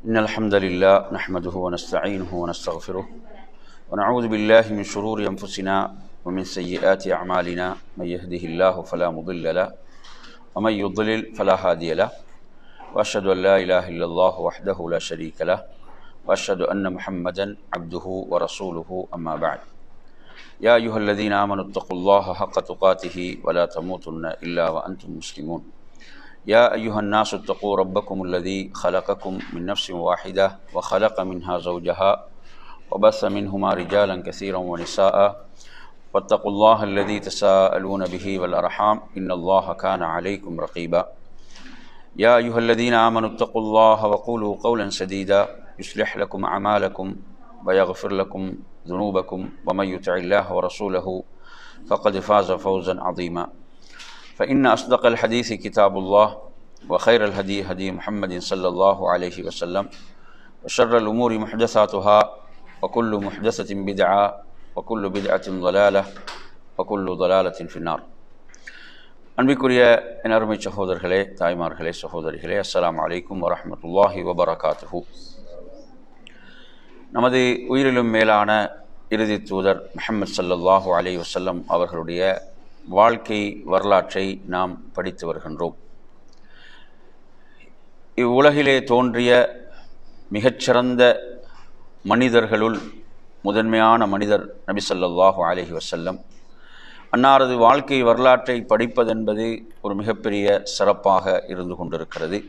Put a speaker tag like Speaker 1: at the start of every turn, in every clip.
Speaker 1: إن الحمد لله نحمده ونستعينه ونستغفره ونعوذ بالله من شرور أنفسنا ومن سيئات أعمالنا من يهده الله فلا مضل له ومن يضلل فلا هادي له وأشهد أن لا إله إلا الله وحده لا شريك له وأشهد أن محمدا عبده ورسوله أما بعد يا أيها الذين آمنوا اتقوا الله حق تقاته ولا تموتن إلا وأنتم مسلمون يا أيها الناس اتقوا ربكم الذي خلقكم من نفس واحدة وخلق منها زوجها وبث منهما رجالا كثيرا ونساء واتقوا الله الذي تساءلون به والأرحام إن الله كان عليكم رقيبا يا أيها الذين آمنوا اتقوا الله وقولوا قولا سديدا يصلح لكم أعمالكم ويغفر لكم ذنوبكم ومن يطع الله ورسوله فقد فاز فوزا عظيما فإن أصدق الحديث كتاب الله وخير الهدي هدي محمد صلى الله عليه وسلم وشر الأمور محدثاتها وكل محدثة بدعة وكل بدعة ضلالة وكل ضلالة في النار. அன்பிற்குரிய என் அருமை சகோதரர்களே, தாய்மார்களே, சகோதரிகளே, அஸ்ஸலாமு அலைக்கும் வரஹ்மத்துல்லாஹி வபரகாத்துஹு. நமது உயிரிலும் மேலான இறுதி தூதர் முஹம்மது ஸல்லல்லாஹு அலைஹி வஸல்லம் அவர்களுடைய வாழ்க்கை வரலாற்றை நாம் படித்து வருகின்றோம். இவ்வுலகிலே தோன்றிய மிகச்சிறந்த மனிதர்களுள் முதன்மையான மனிதர் நபி ஸல்லல்லாஹு அலைஹி வஸல்லம். அன்னாரது வாழ்க்கை வரலாற்றை படிப்பதென்பது ஒரு மிகப்பெரிய சிறப்பாக இருந்து கொண்டிருக்கிறது.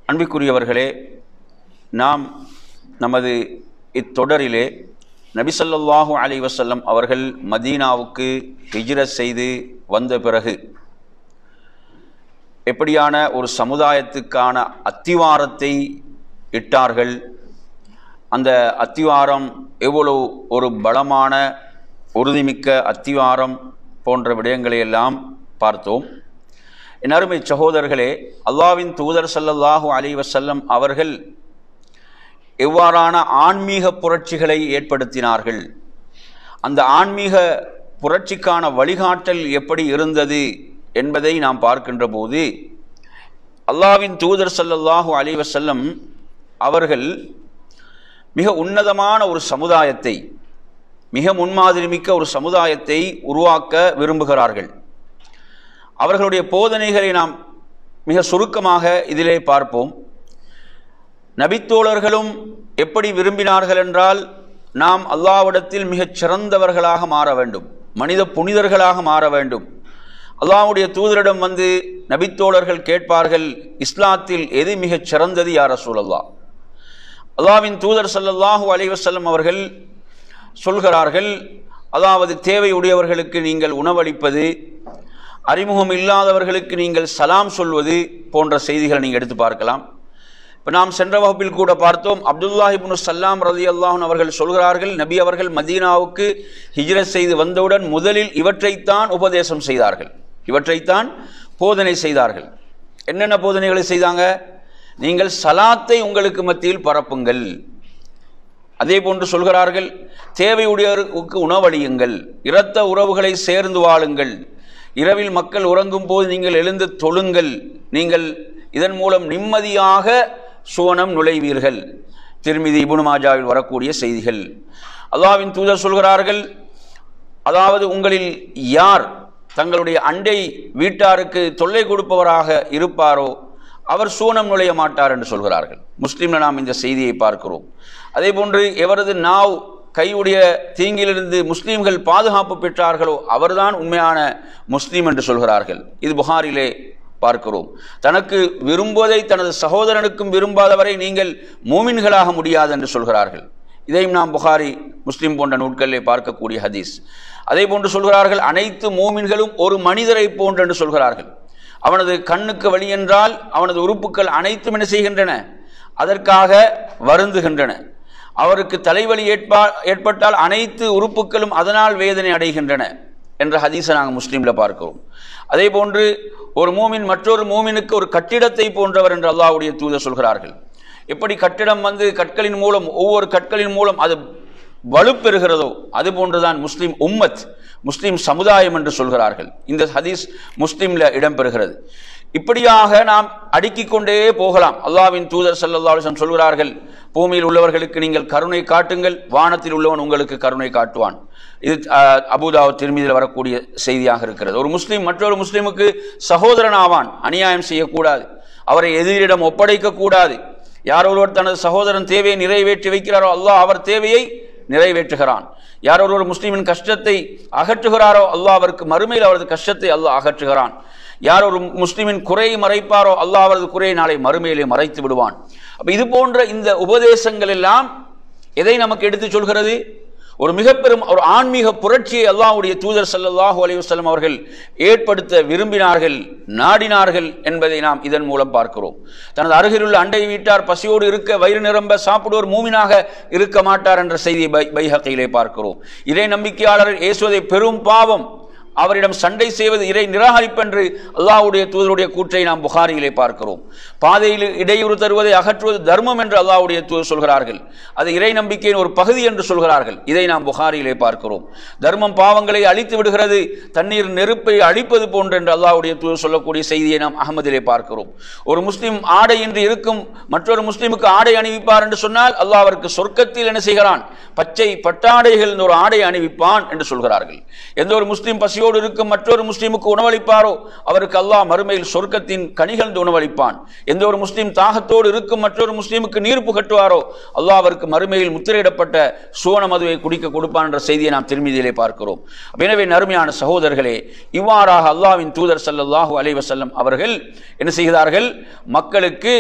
Speaker 1: அன்பிற்குரியவர்களே, நாம் நமது இத்தொடரிலே நபி ஸல்லல்லாஹு அலைஹி வஸல்லம் அவர்கள் மதீனாவுக்கு ஹிஜ்ரத் செய்து வந்த பிறகு எப்படியான ஒரு சமுதாயத்துக்கான அத்திவாரத்தை இட்டார்கள், அந்த அத்திவாரம் எவ்வளவு ஒரு பலமான உறுதிமிக்க அத்திவாரம் போன்ற விடயங்களை எல்லாம் பார்த்தோம். என் அருமை சகோதரர்களே, அல்லாஹ்வின் தூதர் ஸல்லல்லாஹு அலைஹி வஸல்லம் அவர்கள் எவ்வாறான ஆன்மீக புரட்சிகளை ஏற்படுத்தினார்கள், அந்த ஆன்மீக புரட்சிக்கான வழிகாட்டல் எப்படி இருந்தது என்பதை நாம் பார்க்கின்ற போது, அல்லாஹ்வின் தூதர் ஸல்லல்லாஹு அலைஹி வஸல்லம் அவர்கள் மிக உன்னதமான ஒரு சமுதாயத்தை, மிக முன்மாதிரி மிக்க ஒரு சமுதாயத்தை உருவாக்க விரும்புகிறார்கள். அவர்களுடைய போதனைகளை நாம் மிக சுருக்கமாக இதிலே பார்ப்போம். நபித்தோழர்களும் எப்படி விரும்பினார்கள் என்றால், நாம் அல்லாஹ்விடத்தில் மிகச் சிறந்தவர்களாக மாற வேண்டும், மனித புனிதர்களாக மாற வேண்டும். அல்லாஹ்வுடைய தூதரிடம் வந்து நபித்தோழர்கள் கேட்பார்கள், இஸ்லாத்தில் எது மிகச் சிறந்தது யா ரசூலல்லாஹ்? அல்லாஹ்வின் தூதர் ஸல்லல்லாஹு அலைஹி வஸல்லம் அவர்கள் சொல்கிறார்கள், அதாவது தேவையுடையவர்களுக்கு நீங்கள் உணவளிப்பது, அறிமுகம் இல்லாதவர்களுக்கு நீங்கள் சலாம் சொல்வது போன்ற செய்திகளை நீங்கள் எடுத்து பார்க்கலாம். இப்போ நாம் சென்ற வகுப்பில் கூட பார்த்தோம், அப்துல்லாஹ் இப்னு ஸல்லாம் ரலியல்லாஹு அன்ஹு அவர்கள் சொல்கிறார்கள், நபி அவர்கள் மதீனாவுக்கு ஹிஜ்ரத் செய்து வந்தவுடன் முதலில் இவற்றைத்தான் உபதேசம் செய்தார்கள், இவற்றைத்தான் போதனை செய்தார்கள். என்னென்ன போதனைகளை செய்தாங்க? நீங்கள் சலாத்தை உங்களுக்கு மத்தியில் பரப்புங்கள், அதே போன்று சொல்கிறார்கள், தேவையுடையவருக்கு உணவளியுங்கள், இரத்த உறவுகளை சேர்ந்து வாழுங்கள், இரவில் மக்கள் உறங்கும் போது நீங்கள் எழுந்து தொழுங்கள், நீங்கள் இதன் மூலம் நிம்மதியாக சுவனம் நுழைவீர்கள். திர்மிதி, இப்னு மாஜாவில் வரக்கூடிய செய்திகள். அல்லாஹ்வின் தூதர் சொல்கிறார்கள், அதாவது உங்களில் யார் தங்களுடைய அண்டை வீட்டாருக்கு தொல்லை கொடுப்பவராக இருப்பாரோ அவர் சுவனம் நுழைய மாட்டார் என்று சொல்கிறார்கள். முஸ்லிம்ல நாம் இந்த செய்தியை பார்க்கிறோம். அதே போன்று எவரது நாவ் கையுடைய தீங்கிலிருந்து முஸ்லீம்கள் பாதுகாப்பு பெற்றார்களோ அவர்தான் உண்மையான முஸ்லீம் என்று சொல்கிறார்கள். இது புகாரிலே பார்க்கிறோம். தனக்கு விரும்புவதை தனது சகோதரனுக்கும் விரும்பாதவரை நீங்கள் மூமின்களாக முடியாது என்று சொல்கிறார்கள். இதையும் நாம் புகாரி, முஸ்லிம் போன்ற நூட்களிலே பார்க்கக்கூடிய ஹதீஸ். அதே போன்று சொல்கிறார்கள், அனைத்து மூமின்களும் ஒரு மனிதரை போன்று என்று சொல்கிறார்கள். அவனது கண்ணுக்கு வலி என்றால் அவனது உறுப்புகள் அனைத்தும் என்ன செய்கின்றன? அதற்காக வருந்துகின்றன. அவருக்கு தலைவலி ஏற்பட்டால் அனைத்து உறுப்புகளும் அதனால் வேதனை அடைகின்றன என்ற ஹதீஸை நாங்கள் முஸ்லீம்ல பார்க்கிறோம். அதே போன்று ஒரு மூமின் மற்றொரு மூமினுக்கு ஒரு கட்டிடத்தை போன்றவர் என்று அல்லாஹ்வுடைய தூதர் சொல்கிறார்கள். எப்படி கட்டிடம் வந்து கற்களின் மூலம், ஒவ்வொரு கற்களின் மூலம் அது வலுப்பெறுகிறதோ அதுபோன்றுதான் முஸ்லீம் உம்மத், முஸ்லீம் சமுதாயம் என்று சொல்கிறார்கள். இந்த ஹதீஸ் முஸ்லீம்ல இடம்பெறுகிறது. இப்படியாக நாம் அடுக்கிக் கொண்டே போகலாம். அல்லாஹ்வின் தூதர் ஸல்லல்லாஹு அலைஹி வஸல்லம் சொல்கிறார்கள், பூமியில் உள்ளவர்களுக்கு நீங்கள் கருணை காட்டுங்கள், வானத்தில் உள்ளவன் உங்களுக்கு கருணை காட்டுவான். இது அபூதாவுத் திர்மிதியில் வரக்கூடிய செய்தியாக இருக்கிறது. ஒரு முஸ்லீம் மற்றொரு முஸ்லீமுக்கு சகோதரன் ஆவான். அநியாயம் செய்யக்கூடாது, அவரை எதிரிடம் ஒப்படைக்க கூடாது. யார் ஒருவர் தனது சகோதரன் தேவையை நிறைவேற்றி வைக்கிறாரோ அல்லாஹ் அவர் தேவையை நிறைவேற்றுகிறான். யார் ஒருவர் முஸ்லீமின் கஷ்டத்தை அகற்றுகிறாரோ அல்லாஹ் அவருக்கு மறுமையில் அவரது கஷ்டத்தை அல்லாஹ் அகற்றுகிறான். யார் ஒரு முஸ்லிமின் குறையை மறைப்பாரோ அல்லாஹ் அவரது குறையை நாளை மறுமையிலே மறைத்து விடுவான். அப்ப இது போன்ற இந்த உபதேசங்கள் எல்லாம் எதை நமக்கு எடுத்து சொல்கிறது? ஒரு மிகப்பெரும் ஒரு ஆன்மீக புரட்சியை அல்லாஹ்வுடைய தூதர் ஸல்லல்லாஹு அலைஹி வஸல்லம் அவர்கள் ஏற்படுத்த விரும்பினார்கள், நாடினார்கள் என்பதை நாம் இதன் மூலம் பார்க்கிறோம். தனது அருகிலுள்ள அண்டை வீட்டார் பசியோடு இருக்க வயிறு நிரம்ப சாப்பிடுவோர் மூமினாக இருக்க மாட்டார் என்ற செய்தியை பைஹகியிலே பார்க்கிறோம். இறை நம்பிக்கையாளர் ஏசுவதை பெரும் பாவம், அவரிடம் சண்டை செய்வது இறை நிராகரிப்பென்று அல்லாஹ்வுடைய தூதருடைய கூற்றை நாம் புகாரியிலே பார்க்கிறோம். பாதையில் இடையூறு தருவதை அகற்றுவது தர்மம் என்று அல்லாஹ்வுடைய தூதர் சொல்கிறார்கள். அது இறை நம்பிக்கையின் ஒரு பகுதி என்று சொல்கிறார்கள். இதை நாம் புகாரியிலே பார்க்கிறோம். தர்மம் பாவங்களை அழித்து விடுகிறது, தண்ணீர் நெருப்பை அழிப்பது போன்று என்று அல்லாஹ்வுடைய தூதர் சொல்லக்கூடிய செய்தியை நாம் அஹ்மதிலே பார்க்கிறோம். ஒரு முஸ்லிம் ஆடை இன்றி இருக்கும் மற்றொரு முஸ்லிமுக்கு ஆடை அணிவிப்பார் என்று சொன்னால் அல்லாஹ் அவருக்கு சொர்க்கத்தில் என்ன செய்கிறான்? பச்சை பட்டாடைகள் ஒரு ஆடை அணிவிப்பான் என்று சொல்கிறார்கள். எந்த ஒரு முஸ்லிம் பசியோடு இருக்கும் மற்றொரு முஸ்லிமுக்கு உணவளிப்பாரோ அவருக்கு அல்லாஹ் மறுமையில் சொர்க்கத்தின் கனிகள் உணவளிப்பான். எந்த ஒரு முஸ்லிம் தாகத்தோடு இருக்கும் மற்றொரு முஸ்லிமுக்கு நீர் புகட்டுவாரோ அல்லாஹ் அவருக்கு மறுமையில் முத்திரையிடப்பட்ட சுவன மதுவை குடிக்க கொடுப்பான் என்ற செய்தியை நாம் திருமிதியிலே பார்க்கிறோம். எனவே நறுமையான சகோதரர்களே, இவ்வாறாக அல்லாஹ்வின் தூதர் ஸல்லல்லாஹு அலைஹி வஸல்லம் அவர்கள் என்ன செய்கிறார்கள்? மக்களுக்கு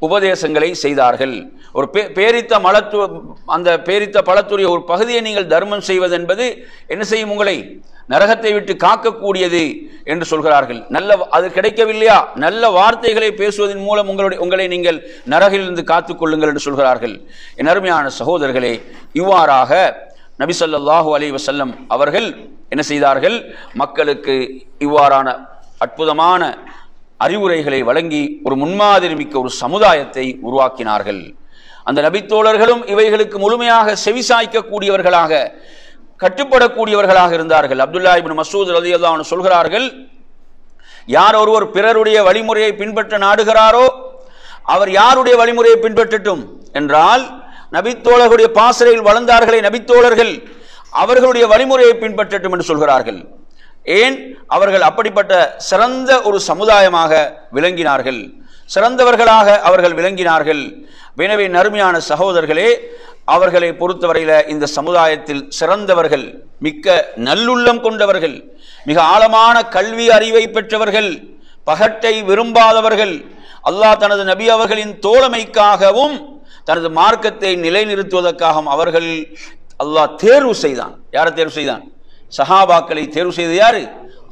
Speaker 1: உபதேசங்களை செய்தார்கள். ஒரு பேரித்த அந்த பேரித்த பழத்துடைய ஒரு பகுதியை நீங்கள் தர்மம் செய்வது என்பது என்ன செய்யும்? உங்களை நரகத்தை விட்டு காக்கக்கூடியது என்று சொல்கிறார்கள். அது கிடைக்கவில்லையா? நல்ல வார்த்தைகளை பேசுவதன் மூலம் உங்களை நீங்கள் நரகிலிருந்து காத்துக் கொள்ளுங்கள் என்று சொல்கிறார்கள். என் அருமையான சகோதரர்களே, இவ்வாறாக நபி ஸல்லல்லாஹு அலைஹி வஸல்லம் அவர்கள் என்ன செய்தார்கள்? மக்களுக்கு இவ்வாறான அற்புதமான அறிவுரைகளை வழங்கி ஒரு முன்மாதிரி மிக்க ஒரு சமுதாயத்தை உருவாக்கினார்கள். அந்த நபித்தோழர்களும் இவைகளுக்கு முழுமையாக செவிசாய்க்கக்கூடியவர்களாக, கட்டுப்படக்கூடியவர்களாக இருந்தார்கள். அப்துல்லா இப்னு மஸ்ஊத் ரலியல்லாஹு அன்ஹு சொல்கிறார்கள், யார் ஒருவர் பிறருடைய வழிமுறையை பின்பற்ற நாடுகிறாரோ அவர் யாருடைய வழிமுறையை பின்பற்றட்டும் என்றால், நபித்தோழர்களுடைய பாசறையில் வளர்ந்தார்களே நபித்தோழர்கள், அவர்களுடைய வழிமுறையை பின்பற்றட்டும் என்று சொல்கிறார்கள். ஏன்? அவர்கள் அப்படிப்பட்ட சிறந்த ஒரு சமுதாயமாக விளங்கினார்கள், சிறந்தவர்களாக அவர்கள் விளங்கினார்கள். எனவே நறுமையான சகோதரர்களே, அவர்களை பொறுத்தவரையில இந்த சமுதாயத்தில் சிறந்தவர்கள், மிக்க நல்லுள்ளம் கொண்டவர்கள், மிக ஆழமான கல்வி அறிவை பெற்றவர்கள், பகட்டை விரும்பாதவர்கள், அல்லாஹ் தனது நபி அவர்களின் தோழமைக்காகவும் தனது மார்க்கத்தை நிலைநிறுத்துவதற்காகவும் அவர்கள் அல்லாஹ் தேர்வு செய்தான். யாரை தேர்வு செய்தான்? சஹாபாக்களை தேர்வு செய்து யாரு?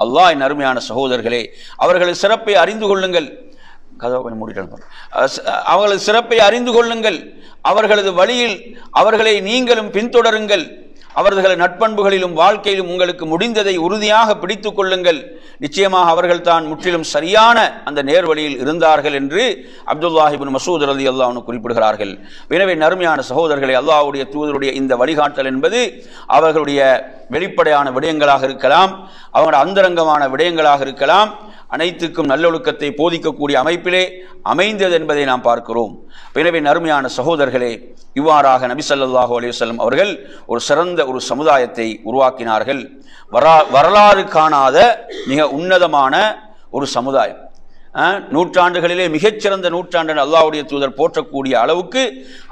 Speaker 1: அல்லாஹ். என் அருமையான சகோதரர்களே, அவர்களது சிறப்பை அறிந்து கொள்ளுங்கள். அவர்களது சிறப்பை அறிந்து கொள்ளுங்கள். அவர்களது வழியில் அவர்களை நீங்களும் பின்தொடருங்கள். அவர்களது நட்பண்புகளிலும் வாழ்க்கையிலும் உங்களுக்கு முடிந்ததை உறுதியாக பிடித்துக் கொள்ளுங்கள். நிச்சயமாக அவர்கள் தான் முற்றிலும் சரியான அந்த நேர்வழியில் இருந்தார்கள் என்று அப்துல்லாஹ் இப்னு மஸ்ஊத் ரலியல்லாஹு அன்ஹு குறிப்பிடுகிறார்கள். எனவே நறுமையான சகோதரர்களை, அல்லாஹ்வுடைய தூதருடைய இந்த வழிகாட்டல் என்பது அவர்களுடைய வெளிப்படையான விடயங்களாக இருக்கலாம், அவங்களுடைய அந்தரங்கமான விடயங்களாக இருக்கலாம், அனைத்துக்கும் நல்லொழுக்கத்தை போதிக்கக்கூடிய அமைப்பிலே அமைந்தது என்பதை நாம் பார்க்கிறோம். எனவே நறுமையான சகோதரர்களே, இவ்வாறாக நபி ஸல்லல்லாஹு அலைஹி வஸல்லம் அவர்கள் ஒரு சிறந்த ஒரு சமுதாயத்தை உருவாக்கினார்கள். வரலாறு காணாத மிக உன்னதமான ஒரு சமுதாயம். நூற்றாண்டுகளிலே மிகச்சிறந்த நூற்றாண்டு அல்லாஹ்வுடைய தூதர் போற்றக்கூடிய அளவுக்கு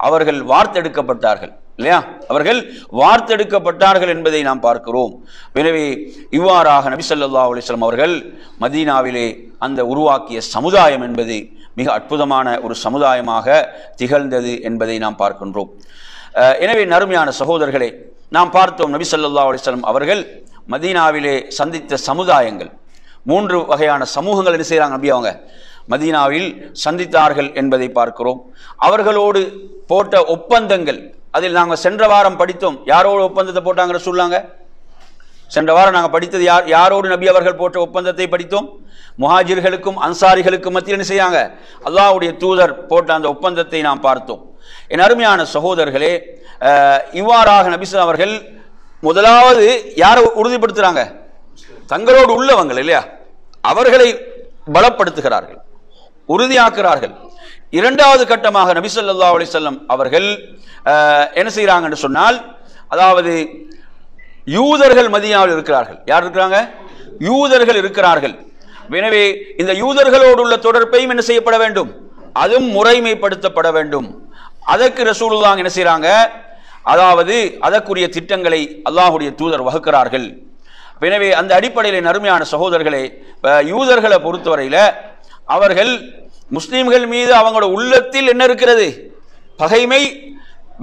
Speaker 1: அவர்கள் வார்த்தெடுக்கப்பட்டார்கள் இல்லையா? அவர்கள் வார்த்தெடுக்கப்பட்டார்கள் என்பதை நாம் பார்க்கிறோம். எனவே இவ்வாறாக நபி ஸல்லல்லாஹு அலைஹி வஸல்லம் அவர்கள் மதீனாவிலே அந்த உருவாக்கிய சமுதாயம் என்பது மிக அற்புதமான ஒரு சமுதாயமாக திகழ்ந்தது என்பதை நாம் பார்க்கின்றோம். எனவே நறுமையான சகோதரர்களே, நாம் பார்த்தோம் நபி ஸல்லல்லாஹு அலைஹி வஸல்லம் அவர்கள் மதீனாவிலே சந்தித்த சமுதாயங்கள், 3 வகையான சமூகங்கள் என்ன செய்கிறாங்க நபி அவங்க மதீனாவில் சந்தித்தார்கள் என்பதை பார்க்கிறோம். அவர்களோடு போட்ட ஒப்பந்தங்கள், அதில் நாங்கள் சென்ற வாரம் படித்தோம். யாரோடு ஒப்பந்தத்தை போட்டாங்க சொல்லாங்க? சென்ற வாரம் நாங்கள் படித்தது யாரோடு நபி அவர்கள் போட்ட ஒப்பந்தத்தை படித்தோம்? முஹாஜிர்களுக்கும் அன்சாரிகளுக்கும் மத்தியில் என்ன செய்யாங்க? அல்லாஹ்வுடைய தூதர் போட்ட அந்த ஒப்பந்தத்தை நாம் பார்த்தோம். என் அருமையான சகோதரர்களே, இவ்வாறாக நபி அவர்கள் முதலாவது யாரை உறுதிப்படுத்துறாங்க? தங்களோடு உள்ளவங்கள் இல்லையா, அவர்களை பலப்படுத்துகிறார்கள், உறுதியாக்குகிறார்கள். இரண்டாவது கட்டமாக நபி ஸல்லல்லாஹு அலைஹி வஸல்லம் அவர்கள் என்ன செய்கிறாங்க என்று சொன்னால், அதாவது யூதர்கள் மதீனாவில் இருக்கிறார்கள். யார் இருக்கிறாங்க? யூதர்கள் இருக்கிறார்கள். எனவே இந்த யூதர்களோடு உள்ள தொடர்பையும் என்ன செய்யப்பட வேண்டும்? அதுவும் முறைமைப்படுத்தப்பட வேண்டும். அதற்கு ரசூலுல்லாஹ் என்ன செய்கிறாங்க? அதாவது அதற்குரிய திட்டங்களை அல்லாஹ்வுடைய தூதர் வகுக்கிறார்கள். எனவே அந்த அடிப்படையில் நறுமையான சகோதரர்களே, யூதர்களை பொறுத்தவரையில் அவர்கள் முஸ்லீம்கள் மீது அவங்களோட உள்ளத்தில் என்ன இருக்கிறது? பகைமை,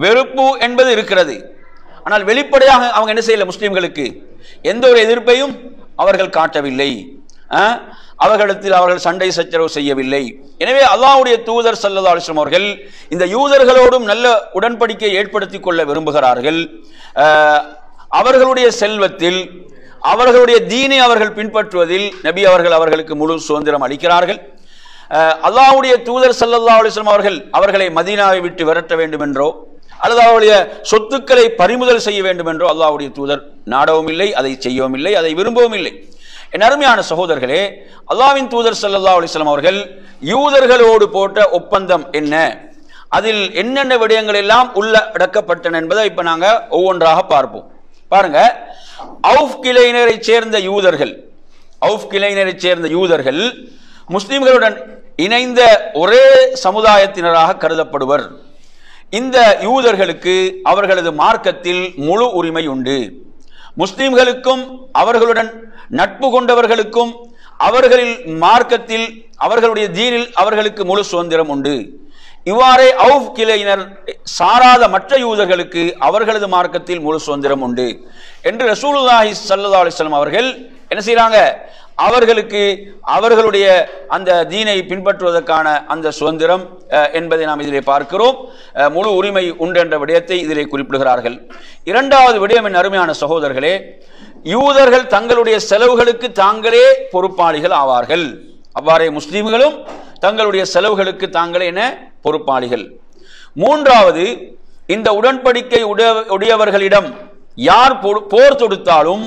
Speaker 1: வெறுப்பு என்பது இருக்கிறது. ஆனால் வெளிப்படையாக அவங்க என்ன செய்யல? முஸ்லீம்களுக்கு எந்த ஒரு எதிர்ப்பையும் அவர்கள் காட்டவில்லை. அவர்களிடத்தில் அவர்கள் சண்டை சச்சரவு செய்யவில்லை. எனவே அல்லாஹ்வுடைய தூதர் ஸல்லல்லாஹு அலைஹி வஸல்லம் அவர்கள் இந்த யூதர்களோடும் நல்ல உடன்படிக்கை ஏற்படுத்திக் கொள்ள விரும்புகிறார்கள். அவர்களுடைய செல்வத்தில், அவர்களுடைய தீனை அவர்கள் பின்பற்றுவதில் நபி அவர்கள் அவர்களுக்கு முழு சுதந்திரம் அளிக்கிறார்கள். அல்லாஹ்வுடைய தூதர் ஸல்லல்லாஹு அலைஹி வஸல்லம் அவர்கள் அவர்களை மதீனாவை விட்டு விரட்ட வேண்டும் என்றோ அல்லது அவருடைய சொத்துக்களை பறிமுதல் செய்ய வேண்டும் என்றோ அல்லாஹ்வுடைய தூதர் நாடவும் இல்லை, அதை செய்யவும் இல்லை, அதை விரும்பவும் இல்லை. என் அருமையான சகோதரர்களே, அல்லாஹ்வின் தூதர் ஸல்லல்லாஹு அலைஹி வஸல்லம் அவர்கள் யூதர்களோடு போட்ட ஒப்பந்தம் என்ன, அதில் என்னென்ன விடயங்கள் எல்லாம் உள்ளடக்கப்பட்டன என்பதை இப்ப நாங்க ஒவ்வொன்றாக பார்ப்போம். பாருங்க, அவுஃப் கிளையினரை சேர்ந்த யூதர்கள் முஸ்லிம்களுடன் இணைந்த ஒரே சமுதாயத்தினராக கருதப்படுவர். இந்த யூதர்களுக்கு அவர்களது மார்க்கத்தில் முழு உரிமை உண்டு. முஸ்லிம்களுக்கும் அவர்களுடன் நட்பு கொண்டவர்களுக்கும் அவர்களில் மார்க்கத்தில், அவர்களுடைய தீனில் அவர்களுக்கு முழு சுதந்திரம் உண்டு. இவ்வாறே அவுஃப் கிளையினர் சாராத மற்ற யூதர்களுக்கு அவர்களது மார்க்கத்தில் முழு சுதந்திரம் உண்டு என்று ரசூலுல்லாஹி ஸல்லல்லாஹு அலைஹி வஸல்லம் அவர்கள் என்ன செய்றாங்க? அவர்களுக்கு அவர்களுடைய அந்த தீனை பின்பற்றுவதற்கான அந்த சுதந்திரம் என்பதை நாம் இதிலே பார்க்கிறோம். முழு உரிமை உண்டு என்ற விடயத்தை இதிலே குறிப்பிடுகிறார்கள். இரண்டாவது விடயம், என் அருமையான சகோதரர்களே, யூதர்கள் தங்களுடைய செலவுகளுக்கு தாங்களே பொறுப்பாளிகள் ஆவார்கள். அவ்வாறே முஸ்லிம்களும் தங்களுடைய செலவுகளுக்கு தாங்களே என பொறுப்பாளிகள். மூன்றாவது, இந்த உடன்படிக்கை உடையவர்களிடம் யார் போர் தொடுத்தாலும்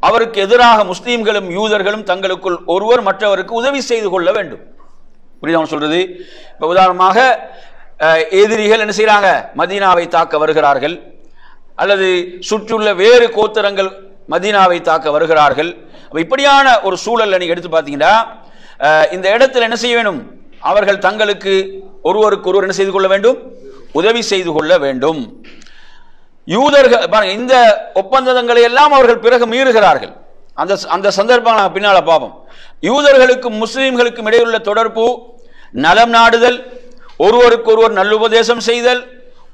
Speaker 1: அவருக்கு எதிராக முஸ்லீம்களும் யூதர்களும் தங்களுக்குள் ஒருவர் மற்றவருக்கு உதவி செய்து கொள்ள வேண்டும். புரியுதா சொல்றது? இப்ப உதாரணமாக எதிரிகள் என்ன செய்யறாங்க? மதீனாவை தாக்க வருகிறார்கள், அல்லது சுற்றியுள்ள வேறு கோத்திரங்கள் மதீனாவை தாக்க வருகிறார்கள். இப்படியான ஒரு சூழல்ல நீங்க எடுத்து பார்த்தீங்கன்னா, இந்த இடத்துல என்ன செய்ய வேண்டும்? அவர்கள் தங்களுக்கு ஒருவருக்கு ஒருவர் என்ன செய்து கொள்ள வேண்டும்? உதவி செய்து கொள்ள வேண்டும். யூதர்கள் இந்த ஒப்பந்தங்களை எல்லாம் அவர்கள் பிறகு மீறுகிறார்கள். அந்த சந்தர்ப்பம் பின்னால பாவம். யூதர்களுக்கும் முஸ்லிம்களுக்கும் இடையுள்ள தொடர்பு நலம் நாடுதல், ஒருவருக்கு ஒருவர் நல்லுபதேசம் செய்தல்,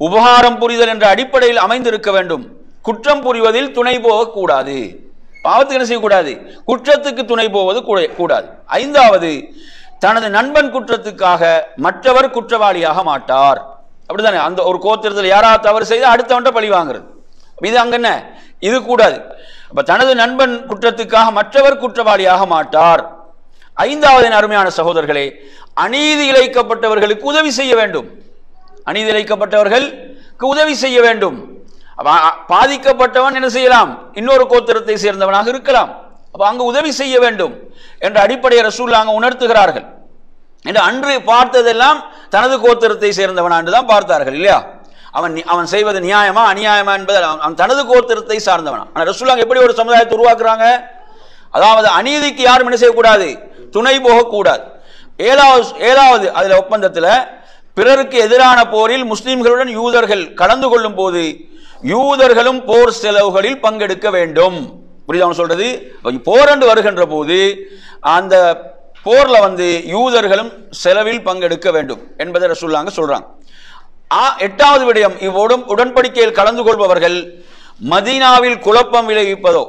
Speaker 1: உபகாரம் புரிதல் என்ற அடிப்படையில் அமைந்திருக்க வேண்டும். குற்றம் புரிவதில் துணை போகக்கூடாது. பாவத்துக்கு என்ன செய்யக்கூடாது? குற்றத்துக்கு துணை போவது கூடாது. ஐந்தாவது, தனது நண்பன் குற்றத்துக்காக மற்றவர் குற்றவாளியாக மாட்டார். அப்படித்தானே? அந்த ஒரு கோத்திரத்தில் யாராவது தவறு செய்து அடுத்தவன்ட்ட பழி வாங்குறது, இது அங்க என்ன? இது கூடாது. அப்ப தனது நண்பன் குற்றத்துக்காக மற்றவர் குற்றவாளியாக மாட்டார். ஐந்தாவது, அருமையான சகோதரர்களே, அநீதி இழைக்கப்பட்டவர்களுக்கு உதவி செய்ய வேண்டும். அநீதி இழைக்கப்பட்டவர்களுக்கு உதவி செய்ய வேண்டும். பாதிக்கப்பட்டவன் என்ன செய்யலாம்? இன்னொரு கோத்திரத்தை சேர்ந்தவனாக இருக்கலாம். அப்ப அங்கு உதவி செய்ய வேண்டும் என்ற அடிப்படையை ரசூலுல்லாஹ் அங்க உணர்த்துகிறார்கள். என்று அன்று பார்த்ததெல்லாம் தனது கோத்திரத்தை சேர்ந்தவனா என்றுதான் பார்த்தார்கள், இல்லையா? அவன் செய்வது நியாயமா அநியாயமா என்பது அவன் தனது கோத்திரத்தை சார்ந்தவனா. ஆனால் ரசூலுல்லாஹ் எப்படி ஒரு சமுதாயத்தை உருவாக்குறாங்க? அதாவது அநீதிக்கு யாரும் என்ன செய்யக்கூடாது? துணை போகக்கூடாது. ஏழாவது அதுல ஒப்பந்தத்தில், பிறருக்கு எதிரான போரில் முஸ்லிம்களுடன் யூதர்கள் கலந்து கொள்ளும் போது யூதர்களும் போர் செலவுகளில் பங்கெடுக்க வேண்டும். புரியுதா சொல்றது? போர் என்று வருகின்ற போது அந்த போர்ல யூதர்களும் செலவில் பங்கெடுக்க வேண்டும் என்பதை ரசூலுல்லாஹ் சொல்றாங்க. எட்டாவது விடயம், உடன்படிக்கையில் கலந்து கொள்பவர்கள் மதீனாவில் குழப்பம் விளைவிப்பதோ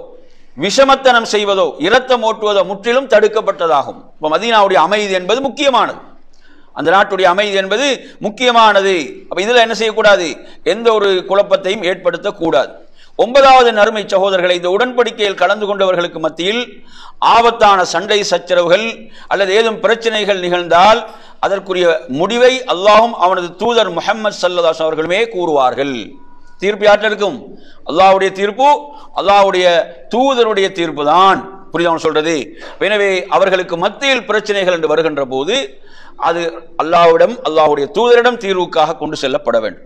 Speaker 1: விஷமத்தனம் செய்வதோ இரத்தம் ஓட்டுவதோ முற்றிலும் தடுக்கப்பட்டதாகும். இப்ப மதீனாவுடைய அமைதி என்பது முக்கியமானது, அந்த நாட்டுடைய அமைதி என்பது முக்கியமானது. அப்ப இதுல என்ன செய்யக்கூடாது? எந்த ஒரு குழப்பத்தையும் ஏற்படுத்தக்கூடாது. ஒன்பதாவது, நறுமை சகோதரர்களை, இந்த உடன்படிக்கையில் கலந்து கொண்டவர்களுக்கு மத்தியில் ஆபத்தான சண்டை சச்சரவுகள் அல்லது ஏதும் பிரச்சனைகள் நிகழ்ந்தால் அதற்குரிய முடிவை அல்லாஹும் அவனது தூதர் முஹம்மது ஸல்லல்லாஹு அலைஹி வஸல்லம் அவர்களுமே கூறுவார்கள். தீர்ப்பு யார்கிட்ட இருக்கும்? அல்லாஹ்வுடைய தீர்ப்பு, அல்லாஹ்வுடைய தூதருடைய தீர்ப்பு தான். புரியுதா சொல்றது? எனவே அவர்களுக்கு மத்தியில் பிரச்சனைகள் என்று வருகின்ற போது அது அல்லாஹ்விடம், அல்லாஹ்வுடைய தூதரிடம் தீர்வுக்காக கொண்டு செல்லப்பட வேண்டும்.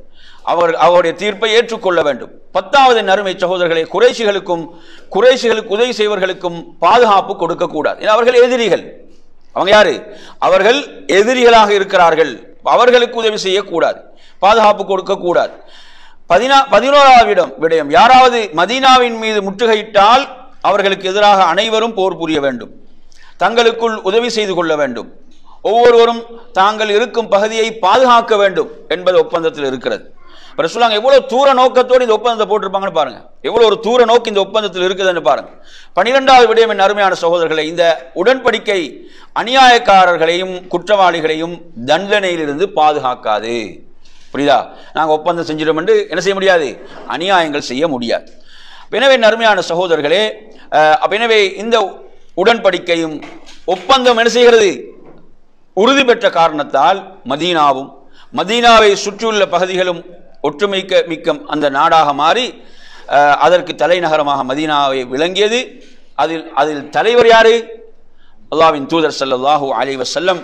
Speaker 1: அவருடைய தீர்ப்பை ஏற்றுக்கொள்ள வேண்டும். 10வது நறுமை சகோதரர்களை, குறைஷிகளுக்கு உதவி செய்வர்களுக்கும் பாதுகாப்பு கொடுக்க கூடாது. அவர்கள் எதிரிகள். அவங்க யாரு? அவர்கள் எதிரிகளாக இருக்கிறார்கள். அவர்களுக்கு உதவி செய்யக்கூடாது, பாதுகாப்பு கொடுக்க கூடாது. 11வது விடயம், யாராவது மதீனாவின் மீது முற்றுகையிட்டால் அவர்களுக்கு எதிராக அனைவரும் போர் புரிய வேண்டும், தங்களுக்குள் உதவி செய்து கொள்ள வேண்டும், ஒவ்வொருவரும் தாங்கள் இருக்கும் பகுதியை பாதுகாக்க வேண்டும் என்பது ஒப்பந்தத்தில் இருக்கிறது. ரசூலுல்லாஹ் எவ்வளவு தூர நோக்கத்தோடு இந்த ஒப்பந்தத்தை போட்டிருப்பாங்கன்னு பாருங்க. எவ்வளவு ஒரு தூர நோக்கு இந்த ஒப்பந்தத்தில் இருக்குதுன்னு பாருங்க. 12வது விடயம், என் அருமையான சகோதரர்களை, இந்த உடன்படிக்கை அநியாயக்காரர்களையும் குற்றவாளிகளையும் தண்டனையிலிருந்து பாதுகாக்காது. புரியுதா? நாங்கள் ஒப்பந்தம் செஞ்சிடும் என்று என்ன செய்ய முடியாது? அநியாயங்கள் செய்ய முடியாது. எனவே அருமையான சகோதரர்களே, எனவே இந்த உடன்படிக்கையும் ஒப்பந்தம் என்ன செய்கிறது? உறுதி பெற்ற காரணத்தால் மதீனாவும் மதீனாவை சுற்றியுள்ள பகுதிகளும் ஒற்றுமைக்க அந்த நாடாக மாறி அதற்கு தலைநகரமாக மதீனாவை விளங்கியது. அதில் தலைவர் யாரு? அல்லாஹ்வின் தூதர் ஸல்லல்லாஹு அலைஹி வஸல்லம்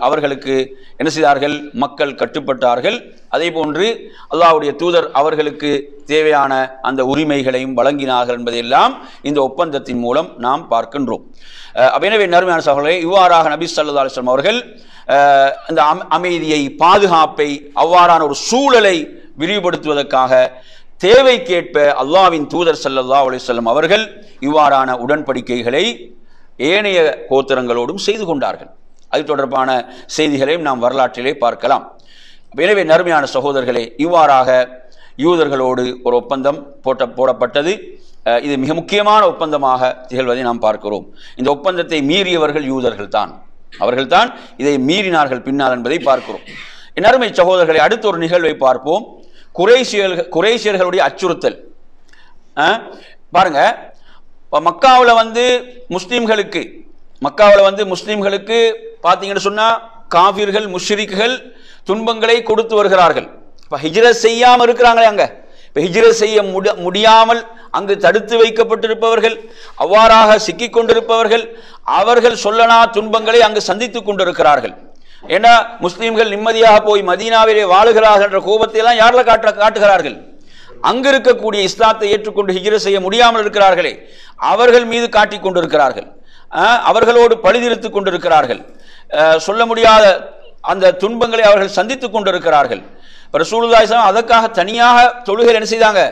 Speaker 1: அவர்களுக்கு என்ன செய்தார்கள்? மக்கள் கட்டுப்பட்டார்கள். அதே போன்று அல்லாஹ்வுடைய தூதர் அவர்களுக்கு தேவையான அந்த உரிமைகளையும் வழங்கினார்கள் என்பதையெல்லாம் இந்த ஒப்பந்தத்தின் மூலம் நாம் பார்க்கின்றோம். எனவே நறுமையான சகோதரர்களே, இவ்வாறாக நபி ஸல்லல்லாஹு அலைஹி வஸல்லம் அவர்கள் அந்த அமைதியை, பாதுகாப்பை, அவ்வாறான ஒரு சூழலை விரிவுபடுத்துவதற்காக தேவைக்கேற்ப அல்லாஹ்வின் தூதர் ஸல்லல்லாஹு அலைஹி வஸல்லம் அவர்கள் இவ்வாறான உடன்படிக்கைகளை ஏனைய கோத்திரங்களோடும் செய்து கொண்டார்கள். அது தொடர்பான செய்திகளையும் நாம் வரலாற்றிலே பார்க்கலாம். எனவே நறுமையான சகோதரர்களே, இவ்வாறாக யூதர்களோடு ஒரு ஒப்பந்தம் போடப்பட்டது. இது மிக முக்கியமான ஒப்பந்தமாக திகழ்வதை நாம் பார்க்கிறோம். இந்த ஒப்பந்தத்தை மீறியவர்கள் யூதர்கள் தான், அவர்கள்தான் இதை மீறினார்கள் பின்னால் என்பதை பார்க்கிறோம். என் அருமை சகோதரர்களை, அடுத்த ஒரு நிகழ்வை பார்ப்போம். குறைஷியர்களுடைய அச்சுறுத்தல். பாருங்க, மக்காவில் முஸ்லீம்களுக்கு பார்த்தீங்கன்னு சொன்னா காஃபிர்கள், முஷ்ரிக்குகள் துன்பங்களை கொடுத்து வருகிறார்கள். இப்போ ஹிஜ்ரத் செய்யாமல் இருக்கிறாங்களே அங்க, இப்போ ஹிஜ்ரத் செய்ய முடியாமல் அங்கு தடுத்து வைக்கப்பட்டிருப்பவர்கள், அவ்வாறாக சிக்கிக் கொண்டிருப்பவர்கள், அவர்கள் சொல்லனா துன்பங்களை அங்கு சந்தித்துக் கொண்டிருக்கிறார்கள். ஏன்னா முஸ்லீம்கள் நிம்மதியாக போய் மதீனாவிலே வாழுகிறார்கள் என்ற கோபத்தை எல்லாம் யாரில் காட்டுகிறார்கள்? அங்கு இருக்கக்கூடிய இஸ்லாத்தை ஏற்றுக்கொண்டு ஹிஜ்ரத் செய்ய முடியாமல் இருக்கிறார்களே அவர்கள் மீது காட்டிக் கொண்டிருக்கிறார்கள். அவர்களோடு பழிதிருத்துக் கொண்டிருக்கிறார்கள். சொல்ல முடியாத அந்த துன்பங்களை அவர்கள் சந்தித்துக் கொண்டிருக்கிறார்கள். ரசூலுல்லாஹி ஸல்லல்லாஹு அலைஹி வஸல்லம் அதற்காக தனியாக தொழுகை என்ன செய்தாங்க?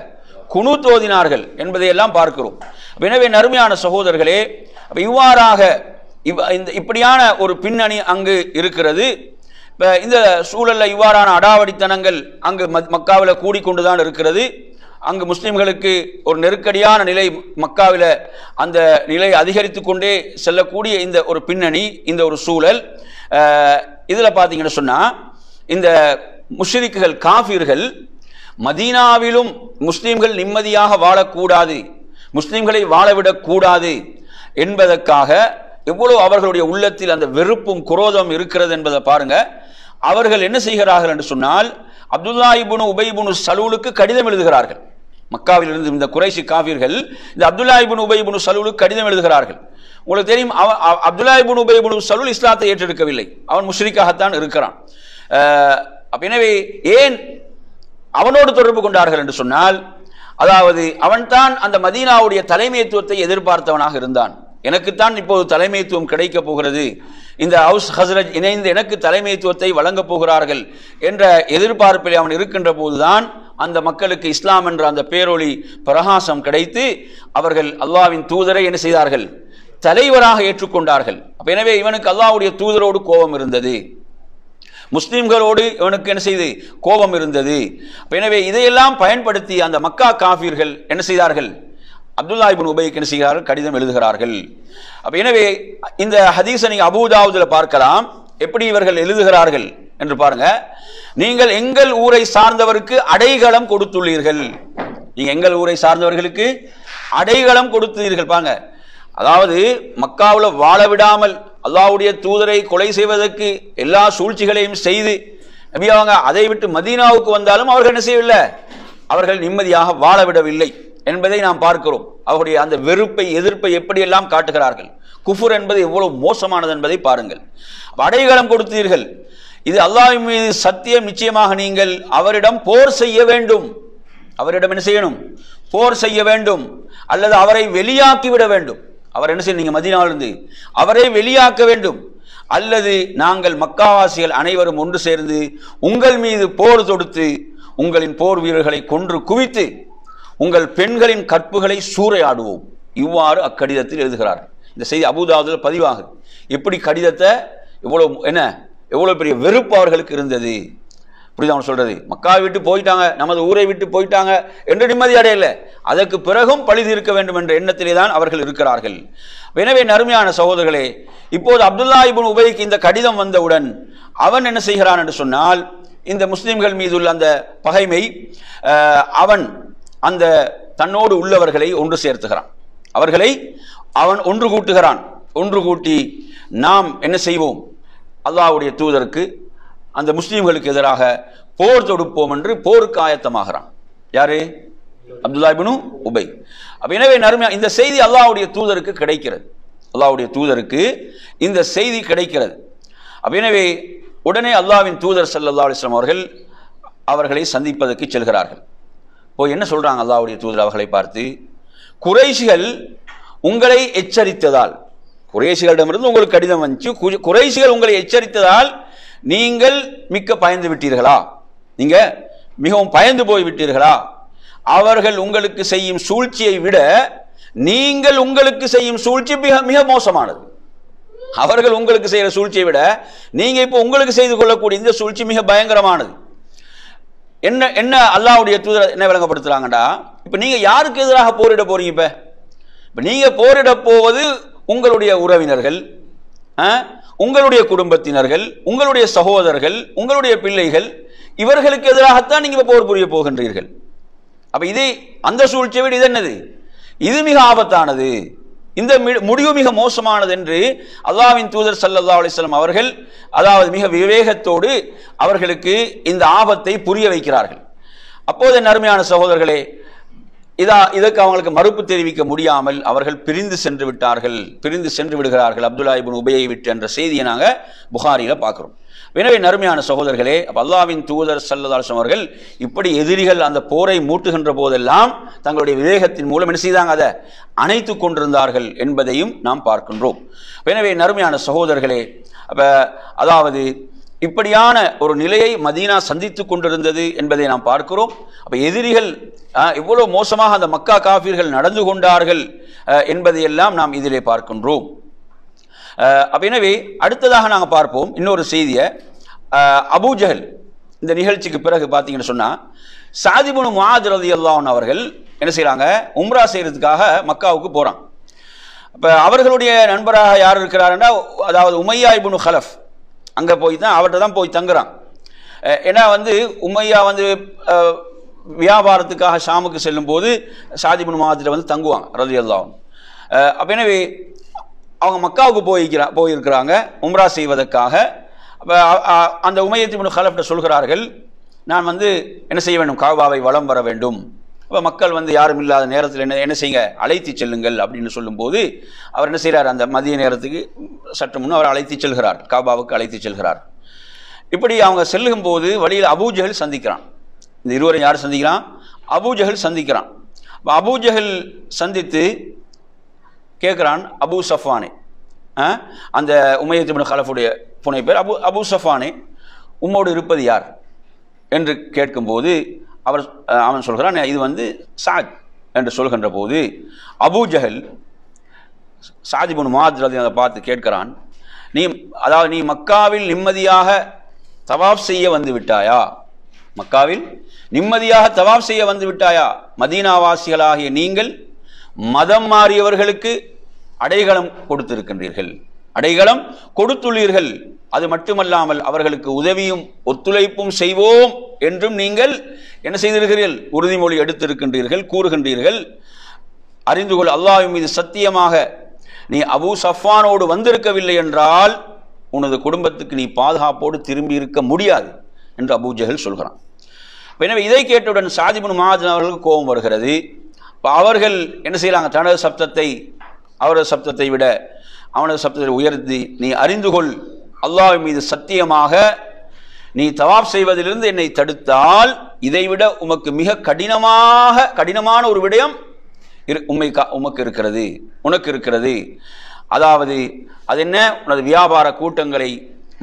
Speaker 1: குனூத் ஓதினார்கள் என்பதையெல்லாம் பார்க்கிறோம். எனவே நறுமையான சகோதரர்களே, இவ்வாறாக இப்படியான ஒரு பின்னணி அங்கு இருக்கிறது. இந்த சூழல்ல இவ்வாறான அடாவடித்தனங்கள் அங்கு மக்காவில் கூடிக்கொண்டுதான் இருக்கிறது. அங்கு முஸ்லிம்களுக்கு ஒரு நெருக்கடியான நிலை, மக்காவில் அந்த நிலை அதிகரித்து கொண்டே செல்லக்கூடிய இந்த ஒரு பின்னணி, இந்த ஒரு சூழல், இதில் பார்த்தீங்கன்னு சொன்னால் இந்த முஷ்ரிக்குகள், காஃபிர்கள் மதீனாவிலும் முஸ்லிம்கள் நிம்மதியாக வாழக்கூடாது, முஸ்லிம்களை வாழவிடக்கூடாது என்பதற்காக எவ்வளவு அவர்களுடைய உள்ளத்தில் அந்த வெறுப்பும் குரோதம் இருக்கிறது என்பதை பாருங்க. அவர்கள் என்ன செய்கிறார்கள் என்று சொன்னால், அப்துல்லா இப்னு உபை இப்னு சலூலுக்கு கடிதம் எழுதுகிறார்கள். மக்காவில் இருந்து இந்த குறைஷி காஃபிர்கள் இந்த அப்துல்லா இப்னு உபை இப்னு சலூலுக்கு கடிதம் எழுதுகிறார்கள். உங்களுக்கு தெரியும், அப்துல்லா இப்னு உபை இப்னு சலூல் இஸ்லாத்தை ஏற்றெடுக்கவில்லை, அவன் முஷ்ரிக்காகத்தான் இருக்கிறான். எனவே ஏன் அவனோடு தொடர்பு கொண்டார்கள் என்று சொன்னால், அதாவது அவன்தான் அந்த மதீனாவுடைய தலைமைத்துவத்தை எதிர்பார்த்தவனாக இருந்தான். எனக்குத்தான் இப்போது தலைமைத்துவம் கிடைக்க போகிறது, இந்த ஹவுஸ் ஹஸ்ரஜ் இணைந்து எனக்கு தலைமைத்துவத்தை வழங்கப் போகிறார்கள் என்ற எதிர்பார்ப்பில் அவன் இருக்கின்ற போதுதான் அந்த மக்களுக்கு இஸ்லாம் என்ற அந்த பேரொளி பிரகாசம் கிடைத்து அவர்கள் அல்லாஹ்வின் தூதரை என்ன செய்தார்கள்? தலைவராக ஏற்றுக்கொண்டார்கள். எனவே இவனுக்கு அல்லாஹ்வுடைய தூதரோடு கோபம் இருந்தது, முஸ்லிம்களோடு இவனுக்கு என்ன செய்து கோபம் இருந்தது. எனவே இதையெல்லாம் பயன்படுத்தி அந்த மக்கா காஃபிர்கள் என்ன செய்தார்கள்? அப்துல்லா இப்னு உபைக்கு என்ன செய்கிறார்கள்? கடிதம் எழுதுகிறார்கள். எனவே இந்த ஹதீஸை நீங்க அபூ தாவூதுல பார்க்கலாம். எப்படி இவர்கள் எழுதுகிறார்கள் என்று பாருங்க. நீங்கள் எங்கள் ஊரை சார்ந்தவருக்கு அடைகலம் கொடுத்துள்ளீர்கள், நீங்க எங்கள் ஊரை சார்ந்தவர்களுக்கு அடைகலம் கொடுத்தீர்கள். பாருங்க, அதாவது மக்காவில் வாழ விடாமல் அல்லாஹ்வுடைய தூதரை கொலை செய்வதற்கு எல்லா சூழ்ச்சிகளையும் செய்து நபி அவங்க அதை விட்டு மதீனாவுக்கு வந்தாலும் அவர்கள் என்ன செய்யவில்லை? அவர்கள் நிம்மதியாக வாழ விடவில்லை. என்பதை நாம் பார்க்கிறோம். அவருடைய அந்த வெறுப்பை, எதிர்ப்பை எப்படியெல்லாம் காட்டுகிறார்கள். குஃபுர் என்பது எவ்வளவு மோசமானது என்பதை பாருங்கள். அடையாளம் கொடுத்தீர்கள், இது அல்லாஹ்வின் மீது சத்தியம், நிச்சயமாக நீங்கள் அவரிடம் போர் செய்ய வேண்டும். அவரிடம் என்ன செய்யணும்? போர் செய்ய வேண்டும், அல்லது அவரை வெளியாக்கிவிட வேண்டும். அவர் என்ன செய்யணும்? நீங்க மதீனாவிலிருந்து அவரை வெளியாக்க வேண்டும், அல்லது நாங்கள் மக்காவாசிகள் அனைவரும் ஒன்று சேர்ந்து உங்கள் மீது போர் தொடுத்து உங்களின் போர் வீரர்களை கொன்று குவித்து உங்கள் பெண்களின் கற்புகளை சூறையாடுவோம். இவ்வாறு அக்கடிதத்தில் எழுதுகிறார். இந்த செய்தி அபூதாவுதில் பதிவாகுது. எப்படி கடிதத்தை எவ்வளவு பெரிய வெறுப்பு அவர்களுக்கு இருந்தது. புரியுது அவன் சொல்றது? மக்காவை விட்டு போயிட்டாங்க, நமது ஊரை விட்டு போயிட்டாங்க என்று நிம்மதி அடையல, அதற்கு பிறகும் பழி தீர்க்க வேண்டும் என்ற எண்ணத்திலே தான் அவர்கள் இருக்கிறார்கள். எனவே நறுமையான சகோதரர்களே, இப்போது அப்துல்லா இப்னு உபைக்கு இந்த கடிதம் வந்தவுடன் அவன் என்ன செய்கிறான் என்று சொன்னால், இந்த முஸ்லிம்கள் மீது உள்ள அந்த பகைமை, அவன் அந்த தன்னோடு உள்ளவர்களை ஒன்று சேர்த்துகிறான். அவர்களை அவன் ஒன்று கூட்டுகிறான். ஒன்று கூட்டி நாம் என்ன செய்வோம்? அல்லாஹ்வுடைய தூதருக்கு, அந்த முஸ்லிம்களுக்கு எதிராக போர் தொடுப்போம் என்று போருக்கு ஆயத்தமாகிறான். யாரு? அப்துல்லா இப்னு உபை. எனவே நறுமையா இந்த செய்தி அல்லாஹ்வுடைய தூதருக்கு கிடைக்கிறது. அல்லாஹ்வுடைய தூதருக்கு இந்த செய்தி கிடைக்கிறது. எனவே உடனே அல்லாஹ்வின் தூதர் ஸல்லல்லாஹு அலைஹி வஸல்லம் அவர்கள் அவர்களை சந்திப்பதற்கு செல்கிறார்கள். போய் என்ன சொல்றாங்க அல்லாஹ்வுடைய தூதர் அவர்களை பார்த்து, குறைஷிகள் உங்களை எச்சரித்ததால், குறைஷிகளிடமிருந்து உங்களுக்கு கடிதம் வந்துச்சு, குறைஷிகள் உங்களை எச்சரித்ததால் நீங்கள் மிக்க பயந்து விட்டீர்களா? நீங்க மிகவும் பயந்து போய் விட்டீர்களா? அவர்கள் உங்களுக்கு செய்யும் சூழ்ச்சியை விட நீங்கள் உங்களுக்கு செய்யும் சூழ்ச்சி மிக மிக மோசமானது. அவர்கள் உங்களுக்கு செய்கிற சூழ்ச்சியை விட நீங்க இப்போ உங்களுக்கு செய்து கொள்ளக்கூடிய இந்த சூழ்ச்சி மிக பயங்கரமானது. என்ன என்ன அல்லாஹ்வுடைய தூதர் என்ன விளங்கப்படுத்துறாங்கடா, இப்ப நீங்க யாருக்கு எதிராக போரிட போறீங்க? இப்ப நீங்க போரிட போவது உங்களுடைய உறவினர்கள், உங்களுடைய குடும்பத்தினர்கள், உங்களுடைய சகோதரர்கள், உங்களுடைய பிள்ளைகள், இவர்களுக்கு எதிராகத்தான் நீங்க போர் புரிய போகின்றீர்கள். அப்ப இது அந்த சூழ்ச்சியை விட இது என்னது? இது மிக ஆபத்தானது, இந்த முடிவு மிக மோசமானது என்று அல்லாஹ்வின் தூதர் ஸல்லல்லாஹு அலைஹி வஸல்லம் அவர்கள் அதாவது மிக விவேகத்தோடு அவர்களுக்கு இந்த ஆபத்தை புரிய வைக்கிறார்கள். அப்போது நறுமையான சகோதரர்களே, இதற்கு அவங்களுக்கு மறுப்பு தெரிவிக்க முடியாமல் அவர்கள் பிரிந்து சென்று விடுகிறார்கள் அப்துல்லா இப்னு உபையை விட்டு என்ற செய்தியை நாங்கள் புகாரியில பார்க்கிறோம். எனவே நறுமையான சகோதரர்களே, அல்லாஹ்வின் தூதர் ஸல்லல்லாஹு அலைஹி வஸல்லம் அவர்கள் இப்படி எதிரிகள் அந்த போரை மூட்டுகின்ற போதெல்லாம் தங்களுடைய விவேகத்தின் மூலம் என்ன செய்தாங்க? அதை அணைத்து கொண்டிருந்தார்கள் என்பதையும் நாம் பார்க்கின்றோம். எனவே நறுமையான சகோதரர்களே, அதாவது இப்படியான ஒரு நிலையை மதீனா சந்தித்து கொண்டிருந்தது என்பதை நாம் பார்க்கிறோம். அப்ப எதிரிகள் எவ்வளவு மோசமாக அந்த மக்கா காஃபிர்கள் நடந்து கொண்டார்கள் என்பதையெல்லாம் நாம் இதிலே பார்க்கின்றோம். எனவே அடுத்ததாக நாங்கள் பார்ப்போம் இன்னொரு செய்தியை. அபூஜஹல் இந்த நிகழ்ச்சிக்கு பிறகு பார்த்தீங்கன்னு சொன்னா, ஸஅத் இப்னு முஆத் ரலியல்லாஹு அன்ஹு அவர்கள் என்ன செய்யறாங்க? உம்ரா செய்யறதுக்காக மக்காவுக்கு போறாங்க. அப்ப அவர்களுடைய நண்பராக யார் இருக்கிறாருன்னா, அதாவது உமையா இப்னு ஹலஃப், அங்கே போய் தான் அவர்கிட்ட தான் போய் தங்குறான். ஏன்னா உமையா வியாபாரத்துக்காக ஷாமுக்கு செல்லும் போது ஸஅத் இப்னு முஆத் தங்குவாங்க ரலியல்லாஹு அன்ஹு. அப்போ எனவே அவங்க மக்காவுக்கு போயிருக்கிறாங்க உம்ரா செய்வதற்காக. அப்போ அந்த உமையத் இப்னு ஹலஃப்ட்ட சொல்கிறார்கள், நான் என்ன செய்ய வேண்டும்? காபாவை வலம் வர வேண்டும். அப்போ மக்கள் யாரும் இல்லாத நேரத்தில் என்ன செய்யுங்க? அழைத்து செல்லுங்கள் அப்படின்னு சொல்லும்போது அவர் என்ன செய்கிறார்? அந்த மதிய நேரத்துக்கு சற்று முன் அவர் அழைத்து செல்கிறார், காபாவுக்கு அழைத்து செல்கிறார். இப்படி அவங்க செல்லும் போது வழியில் அபூஜஹல் சந்திக்கிறான். இந்த இருவரையும் யார் சந்திக்கிறான்? அபூஜஹல் சந்திக்கிறான். அபூஜஹல் சந்தித்து கேட்குறான், அபூ சஃபானே, அந்த உமையத் இப்னு ஹலஃபுடைய புனை பேர் அபூ சஃபானே, உம்மோடு இருப்பது யார் என்று கேட்கும்போது அவன் சொல்கிறான், இது ஸஅத் என்று சொல்கின்ற போது அபூஜஹல் ஸஅத் இப்னு முஆத் அதை பார்த்து கேட்கிறான், நீ மக்காவில் நிம்மதியாக தவாஃப் செய்ய வந்து விட்டாயா? மக்காவில் நிம்மதியாக தவாஃப் செய்ய வந்து விட்டாயா? மதீனாவாசிகளாகிய நீங்கள் மதம் மாறியவர்களுக்கு அடைகலம் கொடுத்திருக்கின்றீர்கள், அடைகலம் கொடுத்துள்ளீர்கள். அது மட்டுமல்லாமல் அவர்களுக்கு உதவியும் ஒத்துழைப்பும் செய்வோம் என்றும் நீங்கள் என்ன செய்திருக்கிறீர்கள்? உறுதிமொழி எடுத்திருக்கின்றீர்கள், கூறுகின்றீர்கள். அறிந்து கொள், அல்லாஹ்வின் மீது சத்தியமாக நீ அபூ சஃபானோடு வந்திருக்கவில்லை என்றால் உனது குடும்பத்துக்கு நீ பாதுகாப்போடு திரும்பி இருக்க முடியாது என்று அபூஜஹல் சொல்கிறான். எனவே இதை கேட்டவுடன் ஸஅத் இப்னு முஆத் அவர்களுக்கு கோபம் வருகிறது. அவர்கள் என்ன செய்யறாங்க, தனது சப்தத்தை அவரது சப்தத்தை விட அவனது சப்தத்தை உயர்த்தி, நீ அறிந்து கொள், அல்லாஹ்வின் மீது சத்தியமாக நீ தவாப் செய்வதிலிருந்து என்னை தடுத்தால் இதைவிட உமக்கு மிக கடினமான ஒரு விடயம் உனக்கு இருக்கிறது. அதாவது அது என்ன, உனது வியாபார கூட்டங்களை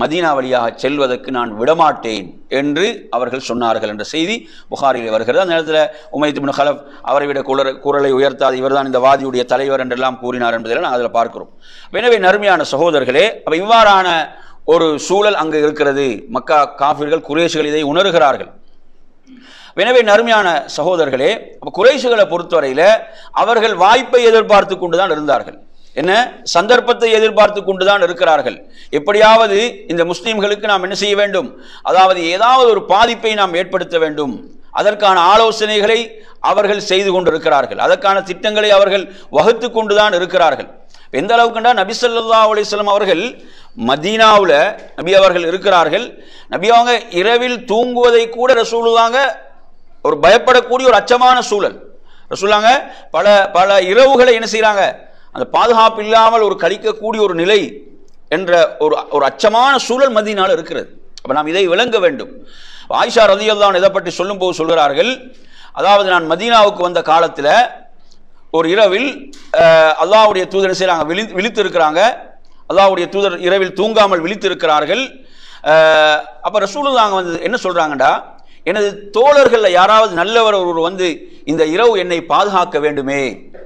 Speaker 1: மதீனா வழியாக செல்வதற்கு நான் விடமாட்டேன் என்று அவர்கள் சொன்னார்கள் என்ற செய்தி புகாரிலே வருகிறது. அந்த நேரத்தில் உமைத் இப்னு கலஃப் அவரை விட குரலை உயர்த்தாத இவர்தான் இந்த வாதியுடைய தலைவர் என்றெல்லாம் கூறினார் என்பதை நாங்கள் அதில் பார்க்கிறோம். எனவே நறுமையான சகோதரர்களே, அப்போ இவ்வாறான ஒரு சூழல் அங்கு இருக்கிறது. மக்கா காஃபிர்கள் குறைஷிகள் இதை உணர்கிறார்கள். எனவே நறுமையான சகோதரர்களே, குறைஷிகளை பொறுத்தவரையில் அவர்கள் வாய்ப்பை எதிர்பார்த்து கொண்டுதான் இருந்தார்கள். என்ன, சந்தர்ப்பத்தை எதிர்பார்த்து கொண்டுதான் இருக்கிறார்கள். எப்படியாவது இந்த முஸ்லிம்களுக்கு நாம் என்ன செய்ய வேண்டும், அதாவது ஏதாவது ஒரு பாதிப்பை நாம் ஏற்படுத்த வேண்டும். அதற்கான ஆலோசனைகளை அவர்கள் செய்து கொண்டிருக்கிறார்கள். அதற்கான திட்டங்களை அவர்கள் வகுத்து கொண்டுதான் இருக்கிறார்கள். எந்த அளவுக்குண்டா, நபி ஸல்லல்லாஹு அலைஹி வஸல்லம் அவர்கள் மதீனாவுல நபி அவர்கள் இருக்கிறார்கள். நபி அவங்க இரவில் தூங்குவதை கூட ரசூலுல்லாஹ் ஒரு பயப்படக்கூடிய ஒரு அச்சமான சூழல். ரசூலுல்லாஹ் பல இரவுகளை என்ன செய்யறாங்க, அந்த பாதுகாப்பு இல்லாமல் ஒரு கழிக்கக்கூடிய ஒரு நிலை என்ற ஒரு அச்சமான சூழல் மதீனால இருக்கிறது. அப்ப நாம் இதை விளங்க வேண்டும். ஆயிஷா ரலியல்லாஹு அன்ஹா இதை பற்றி சொல்லும் போது சொல்கிறார்கள், அதாவது நான் மதீனாவுக்கு வந்த காலத்தில் ஒரு இரவில் அல்லாஹ்வுடைய தூதர் செய்யறாங்க, விழித்து இருக்கிறாங்க. அல்லாஹ்வுடைய தூதர் இரவில் தூங்காமல் விழித்து இருக்கிறார்கள். அப்ப ரசூலுல்லாஹ் வந்து என்ன சொல்றாங்கடா, எனது தோழர்கள் யாராவது நல்லவர் ஒருவர் வந்து இந்த இரவு என்னை பாதுகாக்க வேண்டுமே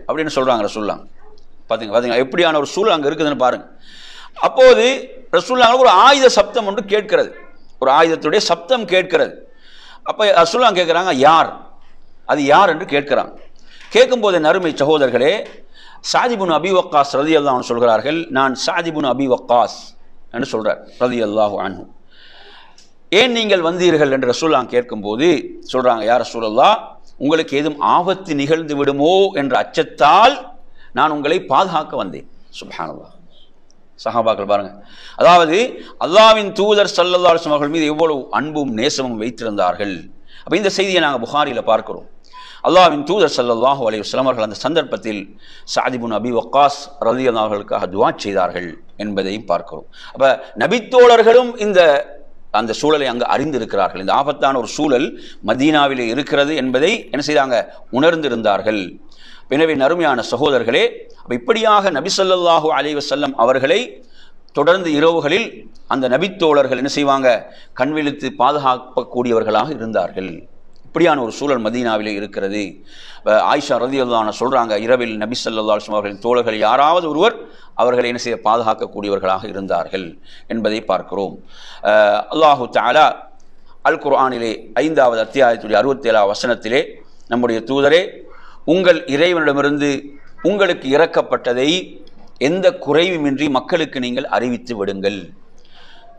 Speaker 1: அப்படின்னு சொல்றாங்க ரசூலுல்லாஹ். பாத்தீங்க எப்படியான ஒரு சூழல் அங்க இருக்குதுன்னு பாருங்க. அப்போது ரசூலுல்லாஹ் ஒரு ஆயுத சப்தம் ஒன்று கேட்கிறது, ஒரு ஆயுதத்துடைய சப்தம் கேட்கிறது. அப்ப ரசூலுல்லாஹ் கேட்கிறாங்க, யார் அது யார் என்று கேட்கிறாங்க. கேட்கும்போது நறுமை சகோதரர்களே, சாத் இப்னு அபி வக்காஸ் ரலியல்லாஹு அன்ஹு சொல்கிறார்கள், நான் சாத் இப்னு அபி வக்காஸ் என்று சொல்றார் ரலியல்லாஹு அன்ஹு. ஏன் நீங்கள் வந்தீர்கள் என்று ரசூலுல்லாஹ் கேட்கும்போது சொல்றாங்க, யா ரசூலல்லாஹ், உங்களுக்கு ஏதும் ஆபத்து நிகழ்ந்து விடுமோ என்ற அச்சத்தால் நான் உங்களை பாதுகாக்க வந்தேன். சுப்ஹானல்லாஹ். சஹாபாக்கள் பாருங்க, அதாவது அல்லாஹ்வின் தூதர் ஸல்லல்லாஹு அலைஹி வஸல்லம் அவர்கள் மீது எவ்வளவு அன்பும் நேசமும் வைத்திருந்தார்கள். அப்ப இந்த செய்தியை நாங்கள் புகாரில பார்க்கிறோம். அல்லாஹ்வின் தூதர் ஸல்லல்லாஹு அலைஹி வஸல்லம் அவர்கள் அந்த சந்தர்ப்பத்தில் சாத் இப்னு அபி வக்காஸ் ரலியல்லாஹு அவர்களுக்காக துஆ செய்தார்கள் என்பதையும் பார்க்கிறோம். அப்ப நபித்தோழர்களும் அந்த சூழலை அங்கு அறிந்திருக்கிறார்கள். இந்த ஆபத்தான ஒரு சூழல் மதீனாவிலே இருக்கிறது என்பதை என்ன செய்தாங்க, உணர்ந்திருந்தார்கள். எனவே நறுமையான சகோதரர்களே, இப்படியாக நபி ஸல்லல்லாஹு அலைஹி வஸல்லம் அவர்களை தொடர்ந்து இரவுகளில் அந்த நபித்தோழர்கள் என்ன செய்வாங்க, கண்விழித்து பாதுகாக்கக்கூடியவர்களாக இருந்தார்கள். இப்படியான ஒரு சூழல் மதீனாவிலே இருக்கிறது. ஆயிஷா ரலியல்லாஹு அன்ஹா சொல்றாங்க, இரவில் நபி ஸல்லல்லாஹு அலைஹி வஸல்லம் அவர்களின் தோழர்கள் யாராவது ஒருவர் அவர்களை என்ன செய்ய பாதுகாக்கக்கூடியவர்களாக இருந்தார்கள் என்பதை பார்க்கிறோம். அல்லாஹு தஆலா அல் குர்ஆனிலே 5வது அத்தியாயத்துடைய 67வது வசனத்திலே, நம்முடைய தூதரே, உங்கள் இறைவனிடமிருந்து உங்களுக்கு இறக்கப்பட்டதை எந்த குறைவுமின்றி மக்களுக்கு நீங்கள் அறிவித்து விடுங்கள்.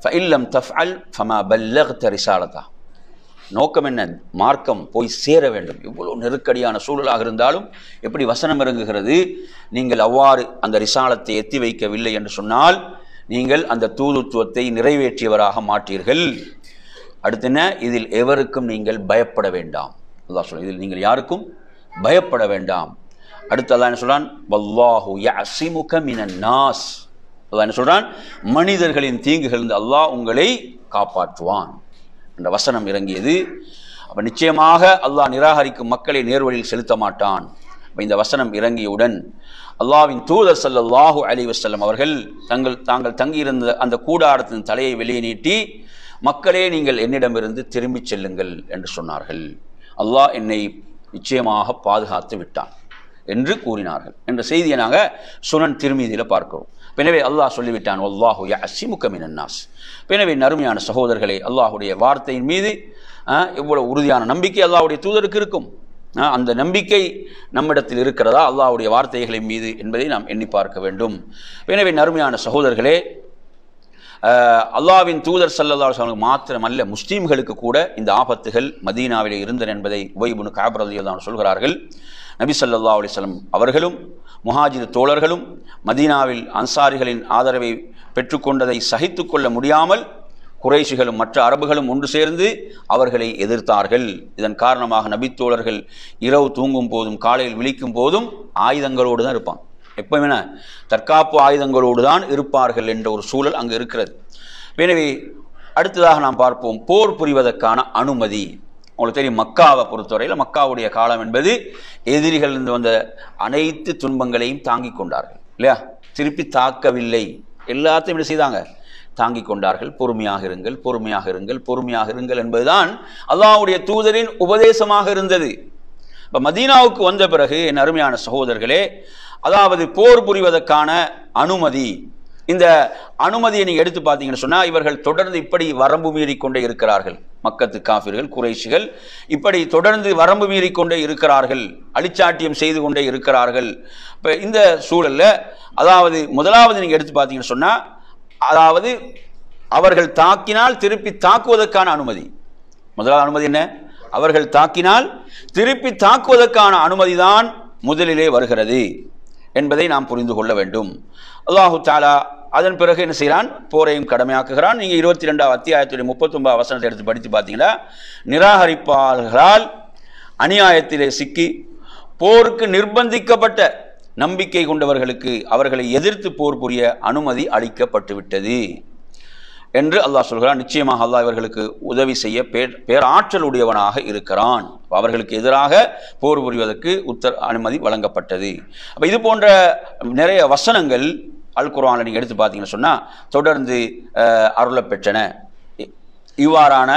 Speaker 1: ஃபஇல்லம் தஃஅல் ஃபமா பல்லக்த ரிசாலதா. நோக்கம் என்ன, மார்க்கம் போய் சேர வேண்டும். இவ்வளவு நெருக்கடியான சூழலாக இருந்தாலும் எப்படி வசனம் இறங்குகிறது, நீங்கள் அவ்வாறு அந்த ரிசாலத்தை எத்தி வைக்கவில்லை என்று சொன்னால் நீங்கள் அந்த தூதுத்துவத்தை நிறைவேற்றியவராக மாட்டீர்கள். அடுத்து என்ன, இதில் எவருக்கும் நீங்கள் பயப்பட வேண்டாம். அல்லாஹ் சொல்றான், இதில் நீங்கள் யாருக்கும் பயப்பட வேண்டாம். அடுத்து அல்லாஹ் என்ன சொல்றான், வல்லாஹு யஅஸிமுக மினன் நாஸ். அல்லாஹ் என்ன சொல்றான், மனிதர்களின் தீங்குகளிலிருந்து அல்லாஹ் உங்களை காப்பாற்றுவான் என்ற வசனம் இறங்கியது. அப்ப நிச்சயமாக அல்லாஹ் நிராகரிக்கும் மக்களை நேர்வழியில் செலுத்த மாட்டான். இந்த வசனம் இறங்கியவுடன் அல்லாஹ்வின் தூதர் ஸல்லல்லாஹு அலைஹி வஸல்லம் அவர்கள் தாங்கள் தங்கியிருந்த அந்த கூடாரத்தின் தலையை வெளியே நீட்டி, மக்களே, நீங்கள் என்னிடமிருந்து திரும்பி செல்லுங்கள் என்று சொன்னார்கள். அல்லாஹ் என்னை நிச்சயமாக பாதுகாத்து விட்டான் என்று கூறினார்கள் என்ற செய்தியை நாங்கள் சுனன் திர்மிதியில பார்க்கிறோம். எனவே அல்லாஹ் சொல்லிவிட்டான், வல்லாஹு யஅஸிமுக மினன் நாஸ். எனவே நறுமையான சகோதரர்களே, அல்லாஹுடைய வார்த்தையின் மீது எவ்வளவு உறுதியான நம்பிக்கை அல்லாஹுடைய தூதருக்கு இருக்கும். அந்த நம்பிக்கை நம்மிடத்தில் இருக்கிறதா அல்லாஹுடைய வார்த்தைகளின் மீது என்பதை நாம் எண்ணி பார்க்க வேண்டும். எனவே நறுமையான சகோதரர்களே, அல்லாஹ்வின் தூதர் ஸல்லல்லாஹு அலைஹி வஸல்லம் மாத்திரமல்ல, முஸ்லீம்களுக்கு கூட இந்த ஆபத்துகள் மதீனாவிலே இருந்தன என்பதை உபய் இப்னு கஅப் ரலியல்லாஹு அன்ஹு சொல்கிறார்கள். நபி ஸல்லல்லாஹு அலைஹி வஸல்லம் அவர்களும் முஹாஜிர் தோழர்களும் மதீனாவில் அன்சாரிகளின் ஆதரவை பெற்றுக்கொண்டதை சகித்து கொள்ள முடியாமல் குறைஷிகளும் மற்ற அரபுகளும் ஒன்று சேர்ந்து அவர்களை எதிர்த்தார்கள். இதன் காரணமாக நபித்தோழர்கள் இரவு தூங்கும் போதும் காலையில் விழிக்கும் போதும் ஆயுதங்களோடு தான் இருப்பாங்க. எப்பவுமே தற்காப்பு ஆயுதங்களோடு தான் இருப்பார்கள் என்ற ஒரு சூழல் அங்கு இருக்கிறது. எனவே அடுத்ததாக நாம் பார்ப்போம் போர் புரிவதற்கான அனுமதி. உங்களுக்கு தெரியும், மக்காவை பொறுத்தவரையில் மக்காவுடைய காலம் என்பது எதிரிகள் இருந்து வந்த அனைத்து துன்பங்களையும் தாங்கிக் கொண்டார்கள் இல்லையா? திருப்பி தாக்கவில்லை, எல்லாத்தையும் என்ன செய்தாங்க? தாங்கிக் கொண்டார்கள். பொறுமையாக இருங்கள், பொறுமையாக இருங்கள், பொறுமையாக இருங்கள் என்பதுதான் அல்லாஹ்வுடைய தூதரின் உபதேசமாக இருந்தது. இப்போ மதீனாவுக்கு வந்த பிறகு என் அருமையான சகோதரர்களே, அதாவது போர் புரிவதற்கான அனுமதி, இந்த அனுமதியை நீங்கள் எடுத்து பார்த்தீங்கன்னு சொன்னால் இவர்கள் தொடர்ந்து இப்படி வரம்பு மீறி கொண்டே இருக்கிறார்கள். மக்கத்து காஃபிர்கள் குறைஷிகள் இப்படி தொடர்ந்து வரம்பு மீறி கொண்டே இருக்கிறார்கள், அழிச்சாட்டியம் செய்து கொண்டே இருக்கிறார்கள். இப்போ இந்த சூழலில் அதாவது முதலாவது நீங்கள் எடுத்து பார்த்தீங்கன்னு சொன்னால், அதாவது அவர்கள் தாக்கினால் திருப்பி தாக்குவதற்கான அனுமதி. முதலாவது அனுமதி என்ன? அவர்கள் தாக்கினால் திருப்பி தாக்குவதற்கான அனுமதி தான் முதலிலே வருகிறது என்பதை நாம் புரிந்து கொள்ள வேண்டும். அல்லாஹு தஆலா அதன் பிறகு என்ன செய்கிறான்? போரையும் கடமையாக்குகிறான். நீங்கள் 22ஆம் அத்தியாயத்துடைய 39ஆம் வசனத்தை எடுத்து படித்து பார்த்தீங்கன்னா, நிராகரிப்பாளர்களால் அநியாயத்திலே சிக்கி போருக்கு நிர்பந்திக்கப்பட்ட நம்பிக்கை கொண்டவர்களுக்கு அவர்களை எதிர்த்து போர் புரிய அனுமதி அளிக்கப்பட்டு விட்டது என்று அல்லாஹ் சொல்கிறான். நிச்சயமாக அல்லாஹ் இவர்களுக்கு உதவி செய்ய பேராற்றல் உடையவனாக இருக்கிறான். அவர்களுக்கு எதிராக போர் புரிவதற்கு அனுமதி வழங்கப்பட்டது. அப்போ இது போன்ற நிறைய வசனங்கள் அல் குர்ஆனில் நீங்கள் எடுத்து பார்த்தீங்கன்னு சொன்னால் தொடர்ந்து அருளப் பெற்றன. இவ்வாறான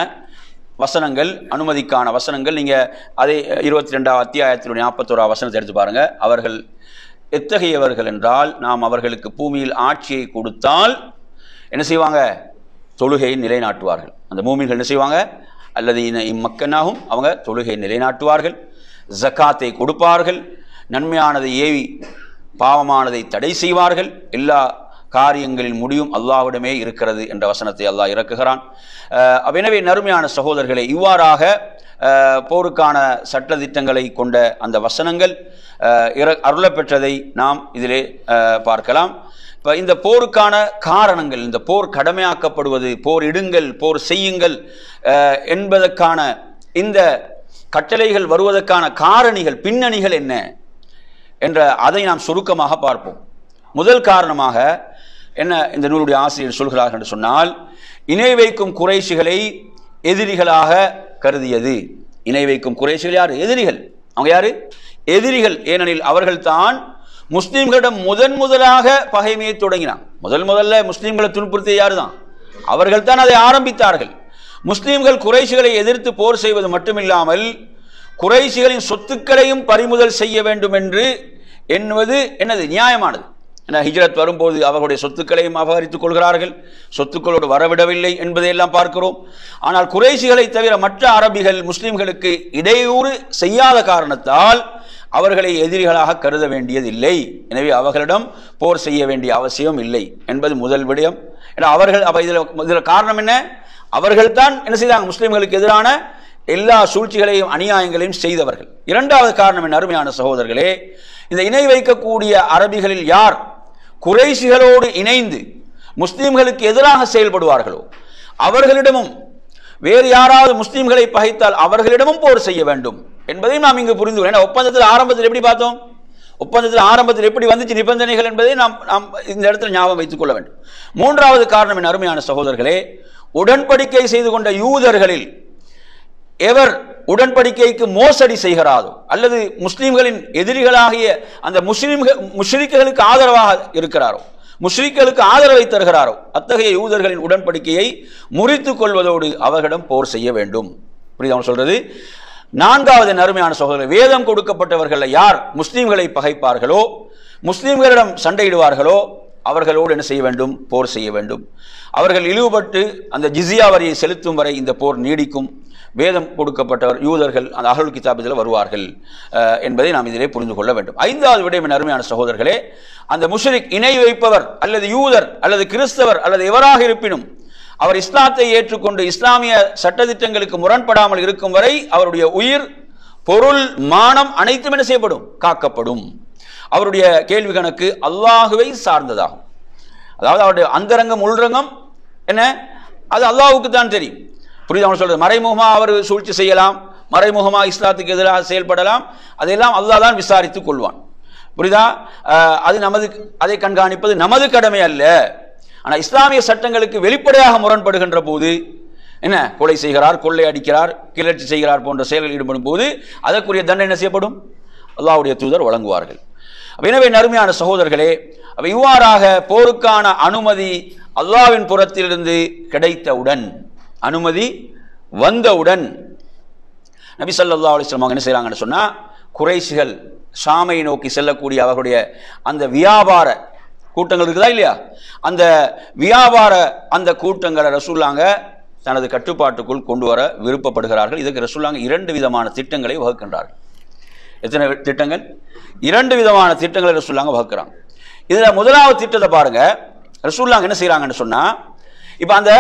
Speaker 1: வசனங்கள், அனுமதிக்கான வசனங்கள், நீங்கள் அதே 22ஆம் அத்தியாயத்தினுடைய 41ஆம் வசனத்தை எடுத்து பாருங்கள். அவர்கள் எத்தகையவர்கள் என்றால், நாம் அவர்களுக்கு பூமியில் ஆட்சியை கொடுத்தால் என்ன செய்வாங்க? தொழுகையை நிலைநாட்டுவார்கள். அந்த மூமின்கள் என்ன செய்வாங்க? அல்லது இம்மக்கனாகும் அவங்க தொழுகையை நிலைநாட்டுவார்கள், ஜக்காத்தை கொடுப்பார்கள், நன்மையானதை ஏவி பாவமானதை தடை செய்வார்கள், எல்லா காரியங்களின் முடிவும் அல்லாஹ்விடமே இருக்கிறது என்ற வசனத்தை அல்லாஹ் இறக்குகிறான். எனவே நறுமையான சகோதரர்களை, இவ்வாறாக போருக்கான சட்டதிட்டங்களை கொண்ட அந்த வசனங்கள் அருளப்பெற்றதை நாம் இதிலே பார்க்கலாம். இப்போ இந்த போருக்கான காரணங்கள், இந்த போர் கடமையாக்கப்படுவது, போர் இடுங்கள், போர் செய்யுங்கள் என்பதற்கான இந்த கட்டளைகள் வருவதற்கான காரணிகள், பின்னணிகள் என்ன என்ற அதை நாம் சுருக்கமாக பார்ப்போம். முதல் காரணமாக என்ன இந்த நூலுடைய ஆசிரியர் சொல்கிறார்கள் என்று சொன்னால், இணை வைக்கும் குறைஷிகளை எதிரிகளாக கருதியது. இணை வைக்கும் குறைஷிகள் யார்? எதிரிகள். அவங்க யாரு? எதிரிகள். ஏனெனில் அவர்கள்தான் முஸ்லீம்களிடம் முதலாக பகைமையை தொடங்கினான். முதல்ல முஸ்லீம்களை துன்புறுத்திய யாரு தான்? அவர்கள் தான் அதை ஆரம்பித்தார்கள். முஸ்லீம்கள் குறைஷிகளை எதிர்த்து போர் செய்வது மட்டுமில்லாமல் குறைஷிகளின் சொத்துக்களையும் பறிமுதல் செய்ய வேண்டும் என்று எண்ணுவது என்னது? நியாயமானது. ஹிஜ்ரத் வரும்போது அவர்களுடைய சொத்துக்களையும் அபகரித்துக் கொள்கிறார்கள், சொத்துக்களோடு வரவிடவில்லை என்பதையெல்லாம் பார்க்கிறோம். ஆனால் குறைஷிகளை தவிர மற்ற அரபிகள் முஸ்லிம்களுக்கு இடையூறு செய்யாத காரணத்தால் அவர்களை எதிரிகளாக கருத வேண்டியதில்லை. எனவே அவர்களிடம் போர் செய்ய வேண்டிய அவசியம் இல்லை என்பது முதல் விடயம். ஏன்னா அவர்கள் இதில் காரணம் என்ன? அவர்கள் தான் என்ன செய்தாங்க? முஸ்லிம்களுக்கு எதிரான எல்லா சூழ்ச்சிகளையும் அநியாயங்களையும் செய்தவர்கள். இரண்டாவது காரணம் என் அருமையான சகோதரர்களே, இந்த இணை வைக்கக்கூடிய அரபிகளில் யார் குறைஷிகளோடு இணைந்து முஸ்லிம்களுக்கு எதிராக செயல்படுவார்களோ அவர்களிடமும், வேறு யாராவது முஸ்லிம்களை பகைத்தால் அவர்களிடமும் போர் செய்ய வேண்டும் என்பதையும் நாம் இங்கு புரிந்து கொள்ள. ஒப்பந்தத்தில் ஆரம்பத்தில் எப்படி பார்த்தோம்? ஒப்பந்தத்தில் ஆரம்பத்தில் எப்படி வந்துச்சு நிபந்தனைகள் என்பதை நாம் இந்த இடத்துல ஞாபகம் வைத்துக் கொள்ள வேண்டும். மூன்றாவது காரணம் என் அருமையான சகோதரர்களே, உடன்படிக்கை செய்து கொண்ட யூதர்களில் எவர் உடன்படிக்கைக்கு மோசடி செய்கிறாரோ அல்லது முஸ்லிம்களின் எதிரிகளாகிய அந்த முஷ்ரிக்குகளுக்கு ஆதரவாக இருக்கிறாரோ, முஷ்ரிக்குகளுக்கு ஆதரவை தருகிறாரோ, அத்தகைய யூதர்களின் உடன்படிக்கையை முறித்துக் கொள்வதோடு அவர்களிடம் போர் செய்ய வேண்டும். புரியுது அவங்க சொல்றது? நான்காவது அருமையான சகோதரர், வேதம் கொடுக்கப்பட்டவர்கள் யார் முஸ்லிம்களை பகைப்பார்களோ, முஸ்லிம்களிடம் சண்டையிடுவார்களோ அவர்களோடு என்ன செய்ய வேண்டும்? போர் செய்ய வேண்டும். அவர்கள் இழிவுபட்டு அந்த ஜிஸியா வரியை செலுத்தும் வரை இந்த போர் நீடிக்கும். வேதம் கொடுக்கப்பட்டவர் யூதர்கள் அந்த அஹ்லுல் கிதாபில் வருவார்கள் என்பதை நாம் இதிலே புரிந்து கொள்ள வேண்டும். ஐந்தாவது விடயம் அருமையான சகோதரர்களே, அந்த முஷ்ரிக் இணை வைப்பவர் அல்லது யூதர் அல்லது கிறிஸ்தவர் அல்லது எவராக இருப்பினும் அவர் இஸ்லாத்தை ஏற்றுக்கொண்டு இஸ்லாமிய சட்டதிட்டங்களுக்கு முரண்படாமல் இருக்கும் வரை அவருடைய உயிர், பொருள், மானம் அனைத்தும் என்ன செய்யப்படும்? காக்கப்படும். அவருடைய கேள்வி கணக்கு அல்லாஹுவை சார்ந்ததாகும். அதாவது அவருடைய அந்தரங்கம் உள்ரங்கம் என்ன? அது அல்லாஹ்வுக்கு தான் தெரியும். புரியுது அவன் சொல்றது. மறைமுகமாக அவர் சூழ்ச்சி செய்யலாம், மறைமுகமாக இஸ்லாத்துக்கு எதிராக செயல்படலாம், அதையெல்லாம் அல்லாஹ் தான் விசாரித்துக் கொள்வான். புரியுதா? அது அதை கண்காணிப்பது நமது கடமை அல்ல. ஆனால் இஸ்லாமிய சட்டங்களுக்கு வெளிப்படையாக முரண்படுகின்ற போது என்ன, கொலை செய்கிறார், கொள்ளை அடிக்கிறார், கிளர்ச்சி செய்கிறார் போன்ற செயல்களில் ஈடுபடும் போது அதற்குரிய தண்டனை என்ன செய்யப்படும்? அல்லாஹ்வுடைய தூதர் வழங்குவார்கள். எனவே நறுமையான சகோதரர்களே, இவ்வாறாக போருக்கான அனுமதி அல்லாஹ்வின் புறத்திலிருந்து கிடைத்தவுடன், அனுமதி வந்தவுடன் நபி ஸல்லல்லாஹு அலைஹி வஸல்லம் என்ன செய்றாங்கன்னு சொன்னா, குறைஷிகள் ஷாமை நோக்கி செல்லக்கூடிய அவர்களுடைய அந்த வியாபார கூட்டங்கள் இருக்குதா இல்லையா, அந்த வியாபார அந்த கூட்டங்களை ரசூலுல்லாஹ் தனது கட்டுப்பாட்டுக்குள் கொண்டு வர விருப்பப்படுகிறார்கள். இதுக்கு ரசூலுல்லாஹ் 2 விதமான திட்டங்களை வகுக்கின்றார்கள். எத்தனை திட்டங்கள்? 2 விதமான திட்டங்களை ரசூலுல்லாஹ் வகுக்கிறாங்க. இதுல முதலாவது திட்டத்தை பாருங்க. ரசூலுல்லாஹ் என்ன செய்யறாங்கன்னு சொன்னா, இப்ப அந்த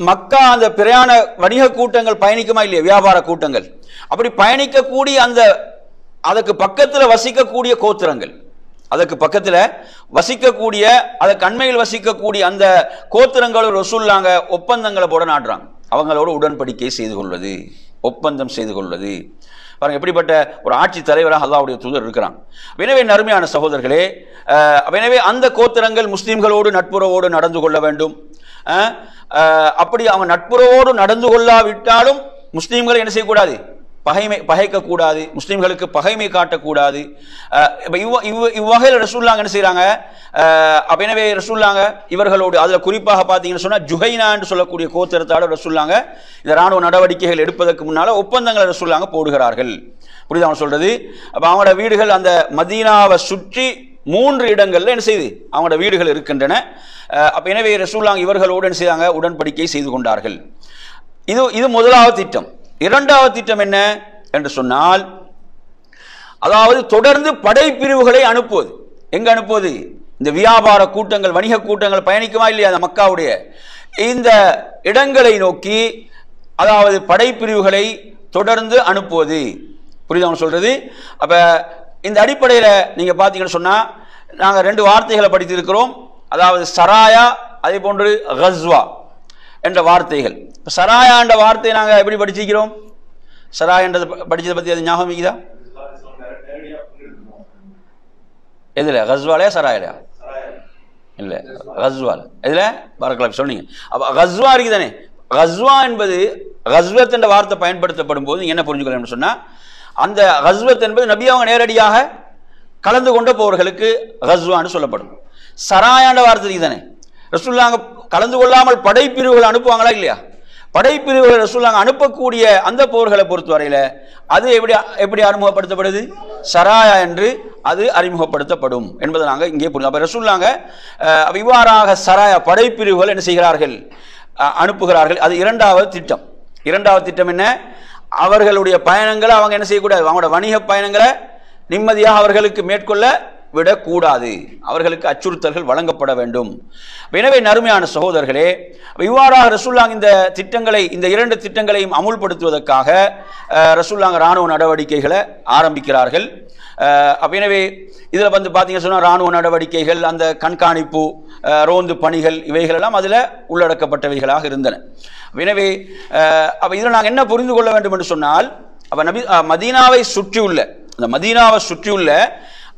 Speaker 1: மக்கா அந்த பிரயாண வணிக கூட்டங்கள் பயணிக்குமா இல்லையா, வியாபார கூட்டங்கள், அப்படி பயணிக்கக்கூடிய அந்த அதுக்கு பக்கத்தில் வசிக்கக்கூடிய கோத்திரங்கள், அதுக்கு பக்கத்தில் வசிக்கக்கூடிய அதற்கு அண்மையில் வசிக்கக்கூடிய அந்த கோத்திரங்களோட ரசூலுல்லாஹ் ஒப்பந்தங்களை போட நாடுறாங்க. அவங்களோட உடன்படிக்கை செய்து கொள்வது, ஒப்பந்தம் செய்து கொள்வது. பாருங்க, எப்படிப்பட்ட ஒரு ஆட்சி தலைவராக அல்லாஹ்வுடைய தூதர் இருக்கிறாங்க. எனவே நறுமையான சகோதரர்களே, எனவே அந்த கோத்திரங்கள் முஸ்லிம்களோடு நட்புறவோடு நடந்து கொள்ள வேண்டும். அப்படி அவங்க நட்புறவோடு நடந்து கொள்ளாவிட்டாலும் முஸ்லீம்களை என்ன செய்யக்கூடாது? பகைக்கக்கூடாது, முஸ்லீம்களுக்கு பகைமை காட்டக்கூடாது. இவ்வகையில் ரசூலுல்லாஹ் என்ன செய்யறாங்க? எனவே ரசூலுல்லாஹ் இவர்களோடு, அதுல குறிப்பாக பார்த்தீங்கன்னு சொன்னா ஜுஹைனா என்று சொல்லக்கூடிய கோத்திரத்தாட ரசூலுல்லாஹ் இந்த ராணுவ நடவடிக்கைகள் எடுப்பதற்கு முன்னால ஒப்பந்தங்களை ரசூலுல்லாஹ் போடுகிறார்கள். புரியுது அவன் சொல்றது? அப்ப அவங்களோட வீடுகள் அந்த மதீனாவை சுற்றி 3 இடங்கள்ல என்ன செய்து அவங்களோட வீடுகள் இருக்கின்றன. அப்ப எனவே ரசூலுல்லாஹ் இவர்களோடு என்ன செய்தாங்க? உடன்படிக்கை செய்து கொண்டார்கள். இது முதலாவது திட்டம். இரண்டாவது திட்டம் என்ன என்று சொன்னால், அதாவது தொடர்ந்து படைப்பிரிவுகளை அனுப்புவது. எங்க அனுப்புவது? இந்த வியாபார கூட்டங்கள், வணிக கூட்டங்கள் பயணிக்குமா இல்லையா அந்த மக்காவுடைய இந்த இடங்களை நோக்கி, அதாவது படைப்பிரிவுகளை தொடர்ந்து அனுப்புவது. புரியுது அவன் சொல்றது? அப்ப இந்த அடிப்படையில் நீங்க பார்த்தீங்கன்னு சொன்னா, நாங்க 2 வார்த்தைகளை படித்திருக்கிறோம். அதாவது சராயா, அதே போன்று கஸ்வா என்ற வார்த்தைகள். சராயா என்ற வார்த்தையை நாங்கள் எப்படி படிச்சிருக்கிறோம்? சராயா என்றது படிச்சதை பற்றி அது ஞாபகம் இருக்குதா? எதுல? கஸ்வாலையா சராயிலையா? இல்லை, கஸ்வால. எதுல? பரக்கலா சொன்னீங்க. அப்போ கஸ்வா இருக்குதானே, கஸ்வா என்பது கஸ்வத் என்ற வார்த்தை பயன்படுத்தப்படும் போது என்ன புரிஞ்சுக்கணும்னு சொன்னா, அந்த கஸ்வத் என்பது நபி அவங்க நேரடியாக கலந்து கொண்ட போர்களுக்கு கஸ்வான்னு சொல்லப்படும். சராயாண்ட வார்த்தை இருக்குதானே, ரசூலுல்லாஹ் கலந்து கொள்ளாமல் படைப்பிரிவுகள் அனுப்புவாங்களா இல்லையா? படைப்பிரிவுகள் ரசூலுல்லாஹ் அனுப்பக்கூடிய அந்த போர்களை பொறுத்தவரையில அது எப்படி அறிமுகப்படுத்தப்படுது? சராயா என்று அது அறிமுகப்படுத்தப்படும் என்பதை நாங்கள் இங்கே புரியும். அப்ப ரசூலுல்லாஹ் இவ்வாறாக சராயா படைப்பிரிவுகள் என்ன செய்கிறார்கள்? அனுப்புகிறார்கள். அது இரண்டாவது திட்டம். இரண்டாவது திட்டம் என்ன? அவர்களுடைய பயணங்களை அவங்க என்ன செய்யக்கூடாது? அவங்களோட வணிக பயணங்களை நிம்மதியாக அவர்களுக்கு மேற்கொள்ள விடக்கூடாது, அவர்களுக்கு அச்சுறுத்தல்கள் வழங்கப்பட வேண்டும். எனவே நறுமையான சகோதரர்களே, இவ்வாறாக ரசூலுல்லாஹ் இந்த திட்டங்களை, இந்த 2 திட்டங்களையும் அமுல்படுத்துவதற்காக ரசூலுல்லாஹ் ராணுவ நடவடிக்கைகளை ஆரம்பிக்கிறார்கள். எனவே இதில் வந்து பார்த்தீங்கன்னு சொன்னால் ராணுவ நடவடிக்கைகள், அந்த கண்காணிப்பு, ரோந்து பணிகள், இவைகள் எல்லாம் அதில் உள்ளடக்கப்பட்டவைகளாக இருந்தன. எனவே இதில் நாங்கள் என்ன புரிந்து கொள்ள வேண்டும் என்று சொன்னால், மதீனாவை சுற்றியுள்ள, அந்த மதீனாவை சுற்றியுள்ள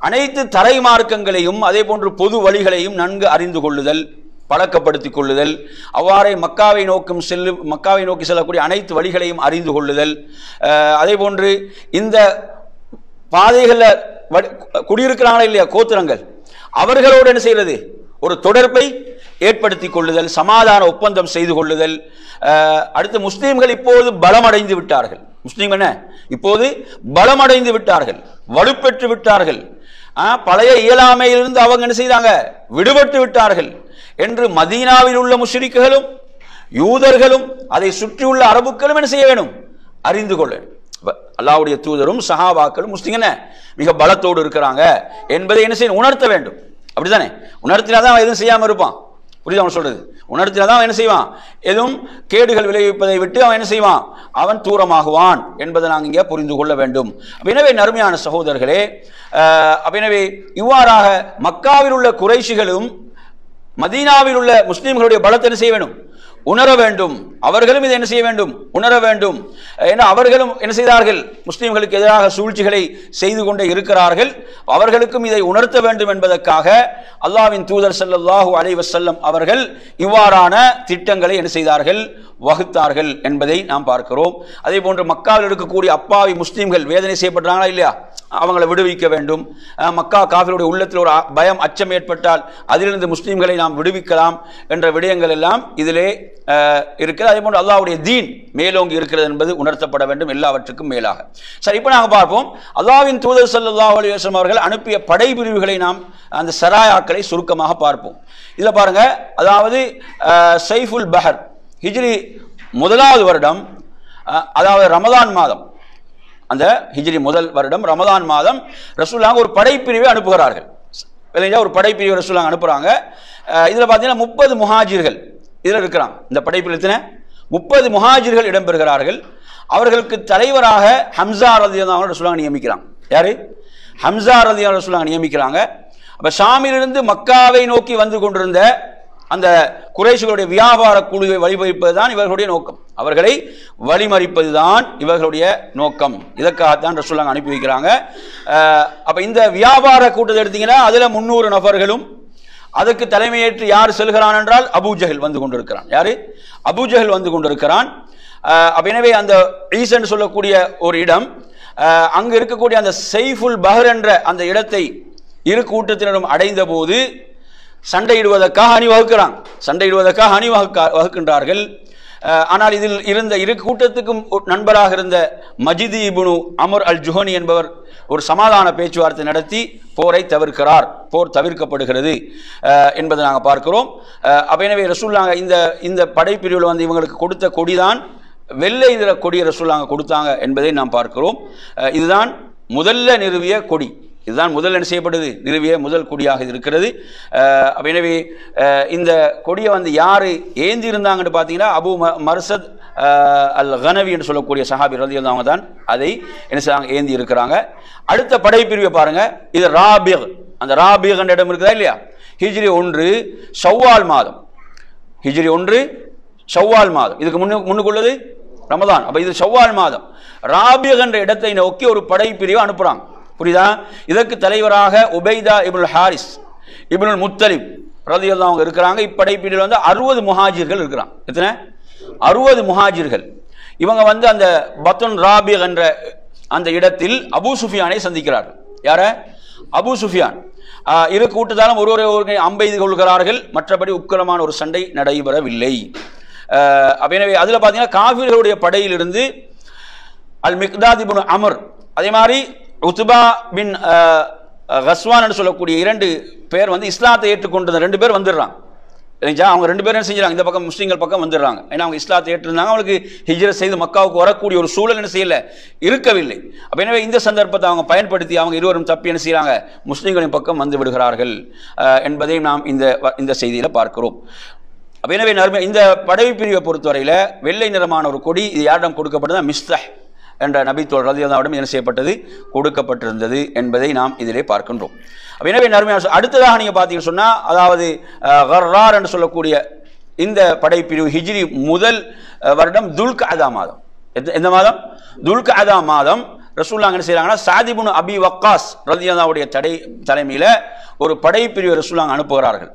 Speaker 1: அனைத்து தரை மார்க்கங்களையும் அதே போன்று பொது வழிகளையும் நன்கு அறிந்து கொள்ளுதல், பழக்கப்படுத்திக் கொள்ளுதல், அவ்வாறே மக்காவை நோக்கி செல்லக்கூடிய அனைத்து வழிகளையும் அறிந்து கொள்ளுதல், அதே போன்று இந்த பாதைகளில் குடியிருக்கிறாங்களா இல்லையா கோத்திரங்கள், அவர்களோடு என்ன செய்கிறது? ஒரு தொடர்பை ஏற்படுத்திக் கொள்ளுதல், சமாதான ஒப்பந்தம் செய்து கொள்ளுதல். அடுத்து முஸ்லீம்கள் இப்போது பலமடைந்து விட்டார்கள். முஸ்லீம் என்ன இப்போது பலமடைந்து விட்டார்கள், வலுப்பெற்று விட்டார்கள், பழைய இயலாமையிலிருந்து அவங்க என்ன செய்தாங்க? விடுபட்டு விட்டார்கள் என்று மதீனாவில் உள்ள முஷ்ரிக்குகளும் யூதர்களும் அதை சுற்றியுள்ள அரபுக்களும் என்ன செய்ய வேண்டும்? அறிந்து கொள்ள. அல்லாஹ்வுடைய தூதரும் சஹாபாக்களும் முஸ்லிம் என்ன மிக பலத்தோடு இருக்கிறாங்க என்பதை என்ன செய்ய உணர்த்த வேண்டும். அப்படித்தானே? உணர்த்தினாதான் அவன் எதுவும் செய்யாம இருப்பான். புரியுது அவன் சொல்றது? உணர்த்தினாதான் அவன் என்ன செய்வான்? எதுவும் கேடுகள் விளைவிப்பதை விட்டு அவன் என்ன செய்வான்? அவன் தூரமாகுவான் என்பதை நாங்கள் இங்கே புரிந்து கொள்ள வேண்டும். எனவே நறுமையான சகோதரர்களே, எனவே இவ்வாறாக மக்காவில் உள்ள குறைஷிகளும் மதீனாவில் உள்ள முஸ்லிம்களுடைய பலத்தை என்ன செய்ய வேண்டும்? உணர வேண்டும். அவர்களும் இதை என்ன செய்ய வேண்டும்? உணர வேண்டும். ஏன்னா அவர்களும் என்ன செய்தார்கள்? முஸ்லிம்களுக்கு எதிராக சூழ்ச்சிகளை செய்து கொண்டே இருக்கிறார்கள். அவர்களுக்கும் இதை உணர்த்த வேண்டும் என்பதற்காக அல்லாஹ்வின் தூதர் ஸல்லல்லாஹு அலைஹி வஸல்லம் அவர்கள் இவ்வாறான திட்டங்களை என்ன செய்தார்கள்? வகுத்தார்கள் என்பதை நாம் பார்க்கிறோம். அதே போன்று மக்காவில் இருக்கக்கூடிய அப்பாவி முஸ்லிம்கள் வேதனை செய்யப்படுறாங்களா இல்லையா? அவங்களை விடுவிக்க வேண்டும். மக்கா காஃபிருடைய உள்ளத்தில் ஒரு பயம், அச்சம் ஏற்பட்டால் அதிலிருந்து முஸ்லிம்களை நாம் விடுவிக்கலாம் என்ற விடயங்கள் எல்லாம் இதிலே இருக்கிறது. அதே போன்று அல்லாஹ்வுடைய தீன் மேலோங்கி இருக்கிறது என்பது உணர்த்தப்பட வேண்டும் எல்லாவற்றுக்கும் மேலாக. சரி, இப்போ நாங்கள் பார்ப்போம் அல்லாஹ்வின் தூதர் ஸல்லல்லாஹு அலைஹி வஸல்லம் அவர்கள் அனுப்பிய படை பிரிவுகளை நாம் அந்த சராயாக்களை சுருக்கமாக பார்ப்போம். இதில் பாருங்க, அதாவது சைஃபுல் பஹர் ஹிஜ்ரி முதலாவது வருடம், அதாவது ரமதான் மாதம், அந்த ஹிஜ்ரி முதல் வருடம் ரமதான் மாதம் ரசூலுல்லாஹ் ஒரு படைப்பிரிவை அனுப்புகிறார்கள். ஒரு படைப்பிரிவை ரசூலுல்லாஹ் அனுப்புறாங்க. இதில் பார்த்தீங்கன்னா 30 முஹாஜிர்கள் இதில் இருக்கிறாங்க. இந்த படைப்பில் 30 முஹாஜிர்கள் இடம்பெறுகிறார்கள். அவர்களுக்கு தலைவராக ஹம்சா ரலியல்லாஹு அன்ஹு ரசூலுல்லாஹ் நியமிக்கிறாங்க. யாரு? ஹம்சா ரலியல்லாஹு அன்ஹு ரசூலுல்லாஹ் நியமிக்கிறாங்க. அப்ப ஷாமிலிருந்து மக்காவை நோக்கி வந்து கொண்டிருந்த அந்த குறைஷிகளுடைய வியாபார குழுவை வழிமறிப்பதுதான் இவர்களுடைய நோக்கம். அவர்களை வழிமறிப்பதுதான் இவர்களுடைய நோக்கம். இதற்காகத்தான் ரசூலுல்லாஹ் அனுப்பி வைக்கிறாங்க. அப்ப இந்த வியாபார கூட்டத்தை எடுத்தீங்கன்னா அதுல 300 நபர்களும், அதுக்கு தலைமையேற்று யார் செல்கிறான் என்றால் அபூஜஹல் வந்து கொண்டிருக்கிறான். யாரு? அபூஜஹல் வந்து கொண்டிருக்கிறான். எனவே அந்த ஈசன் சொல்லக்கூடிய ஒரு இடம், அங்கு இருக்கக்கூடிய அந்த சைஃபுல் பஹர் என்ற அந்த இடத்தை இரு கூட்டத்தினரும் அடைந்த போது சண்டையிடுவதற்காக அணிவகுக்கின்றார்கள். ஆனால் இதில் இருந்த இரு கூட்டத்துக்கும் நண்பராக இருந்த மஜிதி இப்னு அமர் அல் ஜுஹனி என்பவர் ஒரு சமாதான பேச்சுவார்த்தை நடத்தி போரை தவிர்க்கிறார். போர் தவிர்க்கப்படுகிறது என்பதை நாங்கள் பார்க்கிறோம். எனவே ரசூலுல்லாஹ் இந்த படைப்பிரிவில் வந்து இவங்களுக்கு கொடுத்த கொடிதான் வெள்ளை நிற கொடியை ரசூலுல்லாஹ் கொடுத்தாங்க என்பதை நாம் பார்க்கிறோம். இதுதான் முதல்ல நிறுவிய கொடி. இதுதான் முதல் என்ன செய்யப்பட்டது? நிறுவிய முதல் கொடியாக இருக்கிறது. எனவே இந்த கொடியை வந்து யாரு ஏந்தி இருந்தாங்கன்னு பார்த்தீங்கன்னா அபு மர்சத் அல் கனவி என்று சொல்லக்கூடிய சஹாபி ரலியல்லாஹு அன்ஹு தான் அதை என்ன செய்றாங்க? ஏந்தி இருக்கிறாங்க. அடுத்த படைப்பிரிவை பாருங்க. இது ராபிக். அந்த ராபிக் என்ற இடம் இருக்குதா இல்லையா? ஹிஜ்ரி 1 ஷவ்வால் மாதம். ஹிஜ்ரி 1 ஷவ்வால் மாதம். இதுக்கு முன்னுக்குள்ளது ரமதான். அப்ப இது ஷவ்வால் மாதம். ராபிக் என்ற இடத்தை நோக்கி ஒரு படைப்பிரிவை அனுப்புறாங்க. புரியுதா? இதற்கு தலைவராக உபைதா இப்னுல் ஹாரிஸ் இப்னுல் முத்தலிப் ரலியல்லாஹு அன்ஹு இருக்கிறாங்க. இப்படைப்பிரிவில் வந்து 60 முஹாஜிர்கள் இருக்கிறாங்க. எத்தனை? 60 முஹாஜிர்கள். இவங்க வந்து அந்த பத்துன் ராபிக் என்ற அந்த இடத்தில் அபூ சுஃபியானை சந்திக்கிறார்கள். யார? அபூ சுஃபியான். இரு கூட்டத்தாலும் ஒருவரை அம்பெய்து கொள்கிறார்கள். மற்றபடி உக்கிரமான ஒரு சண்டை நடைபெறவில்லை. எனவே அதில் பார்த்தீங்கன்னா காஃபிர்களுடைய படையிலிருந்து அல் மிக்தாத் இப்னு அமர், அதே மாதிரி உத்பா பின் கஸ்வான் என்று சொல்லக்கூடிய 2 பேர் வந்து இஸ்லாத்தை ஏற்றுக்கொண்டிருந்த 2 பேர் வந்துடுறாங்க. அவங்க 2 பேரும் என்ன செஞ்சாங்க? இந்த பக்கம் முஸ்லீம்கள் பக்கம் வந்துடுறாங்க. ஏன்னா அவங்க இஸ்லாத்தை ஏற்றிருந்தாங்க. அவங்களுக்கு ஹிஜ்ரத் செய்து மக்காவுக்கு வரக்கூடிய ஒரு சூழல் என்ன செய்யல, இருக்கவில்லை. எனவே இந்த சந்தர்ப்பத்தை அவங்க பயன்படுத்தி அவங்க இருவரும் தப்பி என்ன செய்யறாங்க? முஸ்லீம்களின் பக்கம் வந்து விடுகிறார்கள் என்பதை நாம் இந்த செய்தியில பார்க்கிறோம். எனவே இந்த படை பிரிவை பொறுத்தவரையில வெள்ளை நிறமான ஒரு கொடி இது யாரிடம் கொடுக்கப்பட்டது? மிஸ்தஹ் என்ற நபித்தோழர் ரலியல்லாஹு அன்ஹு என்ன செய்யப்பட்டது? கொடுக்கப்பட்டிருந்தது என்பதை நாம் இதிலே பார்க்கின்றோம். எனவே நறுமையான அடுத்ததாக நீங்க பார்த்தீங்கன்னு சொன்னா, அதாவது கர்ரார் என்று சொல்லக்கூடிய இந்த படைப்பிரிவு ஹிஜ்ரி முதல் வருடம் துல்கஅதா மாதம். எந்த மாதம்? துல்கஅதா மாதம் ரசூலுல்லாஹ் என்ன செய்யறாங்கன்னா சாத் இப்னு அபி வக்காஸ் ரலியல்லாஹு அன்ஹுடைய தலைமையில ஒரு படைப்பிரிவை ரசூலுல்லாஹ் அனுப்புகிறார்கள்.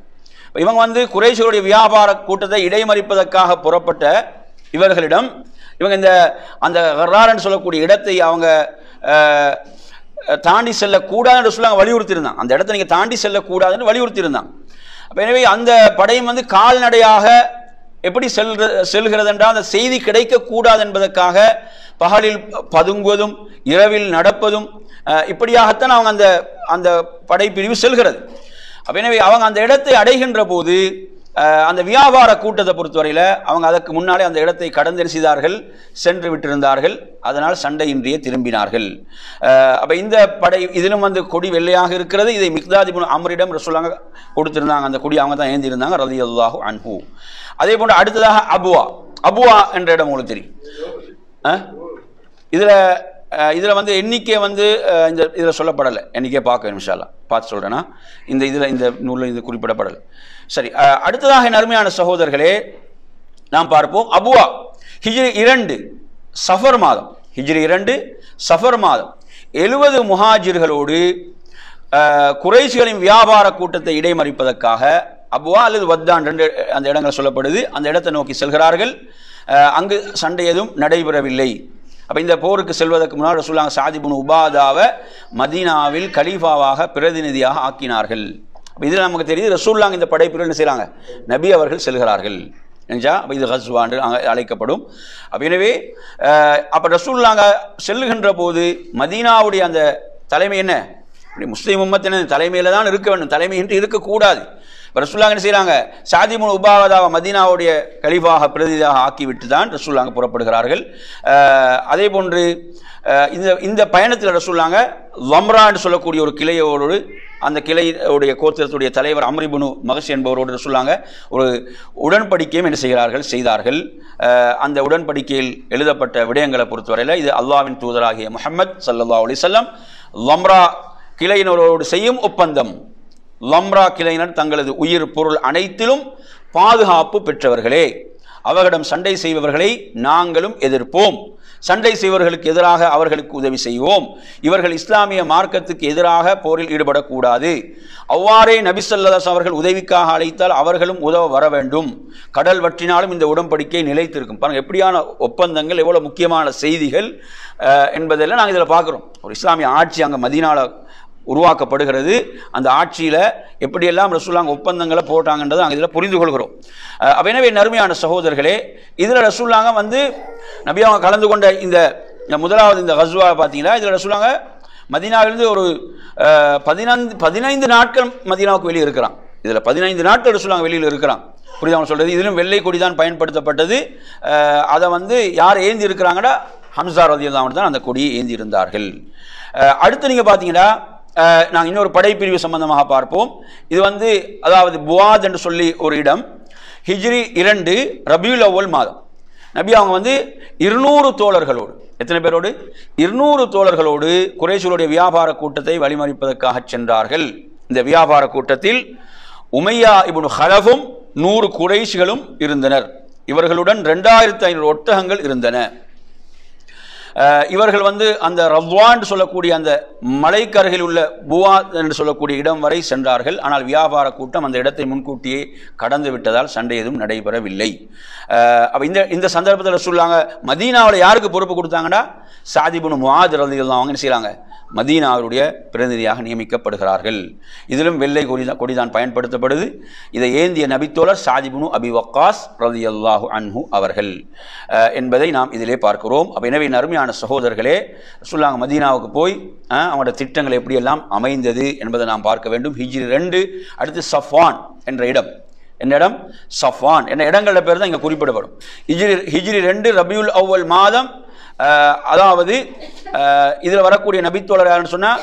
Speaker 1: இவங்க வந்து குறைஷிகளுடைய வியாபார கூட்டத்தை இடைமறிப்பதற்காக புறப்பட்ட இவர்களிடம் இவங்க அந்த கர்ரார்னு சொல்லக்கூடிய இடத்தை அவங்க தாண்டி செல்லக்கூடாதுன்னு சொல்ல வலியுறுத்தி இருந்தாங்க. அந்த இடத்தை நீங்க தாண்டி செல்லக்கூடாதுன்னு வலியுறுத்தி இருந்தாங்க. எனவே அந்த படையும் வந்து கால்நடையாக எப்படி செல்கிறது என்றால் அந்த செய்தி கிடைக்க கூடாது என்பதற்காக பகலில் பதுங்குவதும் இரவில் நடப்பதும் இப்படியாகத்தான் அவங்க அந்த படைப்பிரிவு செல்கிறது. எனவே அவங்க அந்த இடத்தை அடைகின்ற போது அந்த வியாபார கூட்டத்தை பொறுத்தவரையில் அவங்க அதற்கு முன்னாலே அந்த இடத்தை கடந்து செய்தார்கள், சென்று விட்டிருந்தார்கள். அதனால் சண்டையின்றியே திரும்பினார்கள். அப்ப இந்த படை இதிலும் வந்து கொடி வெள்ளையாக இருக்கிறது. இதை மிக்தாத் இப்னு அம்ரிடம் ரசூலுல்லாஹ் கொடுத்திருந்தாங்க. அந்த கொடி அவங்க தான் ஏந்தி இருந்தாங்க ரலியல்லாஹு அன்ஹு. அதே போன்று அடுத்ததாக அபுவா என்ற இடம் உங்களுக்கு தெரியும். இதுல வந்து எண்ணிக்கை வந்து இதுல சொல்லப்படலை. எண்ணிக்கை பார்க்க இன்ஷா அல்லாஹ் பார்த்து சொல்றேன்னா இந்த நூலில் இது குறிப்பிடப்படலை. சரி, அடுத்ததாக என் அருமையான சகோதரர்களே, நாம் பார்ப்போம். அபுவா ஹிஜ்ரி 2 சஃபர் மாதம், ஹிஜ்ரி 2 சஃபர் மாதம் 70 முஹாஜிர்களோடு குறைஷிகளின் வியாபார கூட்டத்தை இடைமறிப்பதற்காக அபுவா அல்லது வத்தான் ரெண்டு அந்த இடங்கள் சொல்லப்படுது. அந்த இடத்தை நோக்கி செல்கிறார்கள். அங்கு சண்டை எதுவும் நடைபெறவில்லை. அப்போ இந்த போருக்கு செல்வதற்கு முன்னால் ரசூலுல்லாஹ் சாத் இப்னு உபாதாவை மதீனாவில் கலீஃபாவாக பிரதிநிதியாக ஆக்கினார்கள். அப்போ இதில் நமக்கு தெரியுது ரசூலுல்லாஹ் இந்த படைப்பில் என்ன செய்கிறாங்க, நபி அவர்கள் செல்கிறார்கள் என்றா அப்போ இது ஹஸ்வா என்று அழைக்கப்படும். அப்போ எனவே அப்போ ரசூலுல்லாஹ் செல்லுகின்ற போது மதீனாவுடைய அந்த தலைமை என்ன, முஸ்லீம் உம்மத்தின் தலைமையில் தான் இருக்க வேண்டும், தலைமை என்று இருக்கக்கூடாது. ரசூலுல்லாஹ் என்ன செய்கிறாங்க, சாத் இப்னு உபாதாவை மதீனாவுடைய கலீஃபாக பிரதிநிதியாக ஆக்கிவிட்டு தான் ரசூலுல்லாஹ் புறப்படுகிறார்கள். அதே போன்று இந்த பயணத்தில் ரசூலுல்லாஹ் லம்ரா என்று சொல்லக்கூடிய ஒரு கிளையோடு, அந்த கிளையுடைய கோத்திரத்துடைய தலைவர் அம்ர் இப்னு மகஷ் என்பவரோடு ரசூலுல்லாஹ் ஒரு உடன்படிக்கையும் என்ன செய்தார்கள். அந்த உடன்படிக்கையில் எழுதப்பட்ட விடயங்களை பொறுத்தவரையில் இது அல்லாஹ்வின் தூதராகிய முஹம்மது ஸல்லல்லாஹு அலைஹி வஸல்லம் லம்ரா கிளையினரோடு செய்யும் ஒப்பந்தம். லம்ரா கிளையினர் தங்களது உயிர் பொருள் அனைத்திலும் பாதுகாப்பு பெற்றவர்களே, அவர்களிடம் சண்டை செய்பவர்களை நாங்களும் எதிர்ப்போம், சண்டை செய்வர்களுக்கு எதிராக அவர்களுக்கு உதவி செய்வோம், இவர்கள் இஸ்லாமிய மார்க்கத்துக்கு எதிராக போரில் ஈடுபடக்கூடாது, அவ்வாறே நபி ஸல்லல்லாஹு அலைஹி வஸல்லம் அவர்கள் உதவிக்காக அழைத்தால் அவர்களும் உதவ வர வேண்டும், கடல் வற்றினாலும் இந்த உடன்படிக்கை நிலைத்திருக்கும். பாருங்கள் எப்படியான ஒப்பந்தங்கள், எவ்வளோ முக்கியமான செய்திகள் என்பதெல்லாம் நாங்கள் இதில் பார்க்குறோம். ஒரு இஸ்லாமிய ஆட்சி அங்கே மதீனாவில் உருவாக்கப்படுகிறது. அந்த ஆட்சியில் எப்படியெல்லாம் ரசூலுல்லாஹ் ஒப்பந்தங்களை போட்டாங்கன்றதை நாங்கள் இதில் புரிந்து கொள்கிறோம். அப்போ எனவே நறுமையான சகோதரர்களே, இதில் ரசூலுல்லாஹ் நபி அவங்க கலந்து கொண்ட இந்த முதலாவது இந்த கஸ்வா பார்த்தீங்கன்னா, இதில் ரசூலுல்லாஹ் மதீனாவிலிருந்து ஒரு 15 நாட்கள் மதீனாவுக்கு வெளியே இருக்கிறான். இதில் 15 நாட்கள் ரசூலுல்லாஹ் வெளியில் இருக்கிறான். புரியுது அவங்க சொல்கிறது. இதிலும் வெள்ளை கொடி தான் பயன்படுத்தப்பட்டது. அதை யார் ஏந்தி இருக்கிறாங்கன்னா ஹம்ஸா ரலியல்லாஹு அன்ஹு தான் அந்த கொடியை ஏந்தி இருந்தார்கள். அடுத்து நீங்கள் பார்த்தீங்கன்னா நாங்கள் இன்னொரு படைப்பிரிவு சம்பந்தமாக பார்ப்போம். இது அதாவது புவாத் என்று சொல்லி ஒரு இடம், ஹிஜ்ரி 2 ரபியுல் அவ்வல் மாதம். நபி அவங்க 200 தோழர்களோடு, எத்தனை பேரோடு, 200 தோழர்களோடு குறைஷிகளுடைய வியாபார கூட்டத்தை வழிமறிப்பதற்காக சென்றார்கள். இந்த வியாபார கூட்டத்தில் உமையா இப்னு ஹலஃபும் 100 குறைஷிகளும் இருந்தனர். இவர்களுடன் 2500 ஒட்டகங்கள் இருந்தன. இவர்கள் அந்த ரவ்வான் சொல்லக்கூடிய அந்த மலைக்கருகில் உள்ள புவா என்று சொல்லக்கூடிய இடம் வரை சென்றார்கள். ஆனால் வியாபார கூட்டம் அந்த இடத்தை முன்கூட்டியே கடந்து விட்டதால் சண்டை எதுவும் நடைபெறவில்லை. அப்போ இந்த சந்தர்ப்பத்தில் ரசூலுல்லாஹ் மதீனாவில் யாருக்கு பொறுப்பு கொடுத்தாங்கன்னா, சாத் இப்னு முஆத் ரலியல்லாஹு அன்ஹு என்ன செய்கிறாங்க, மதீனாவுடைய பிரதிநிதியாக நியமிக்கப்படுகிறார்கள். இதிலும் வெள்ளை கொடி தான் பயன்படுத்தப்படுது. இதை ஏந்திய நபித்தோழர் சாத் இப்னு அபி வக்காஸ் ரலியல்லாஹு அன்ஹு அவர்கள் என்பதை நாம் இதிலே பார்க்கிறோம். அப்போ எனவே அருமையான சகோதரர்களே, ரசூலுல்லாஹ் மதீனாவுக்கு போய் அவங்களோட திட்டங்கள் எப்படியெல்லாம் அமைந்தது என்பதை நாம் பார்க்க வேண்டும். ஹிஜ்ரி 2 அடுத்து சஃப்வான் என்ற இடம், என்ன இடம், சஃப்வான் என்ற இடங்கள பேர் தான் இங்கே குறிப்பிடப்படும். ஹிஜ்ரி 2 ரபியுல் அவ்வல் மாதம். அதாவது இதில் வரக்கூடிய நபித்தோழர் யாருன்னு சொன்னால்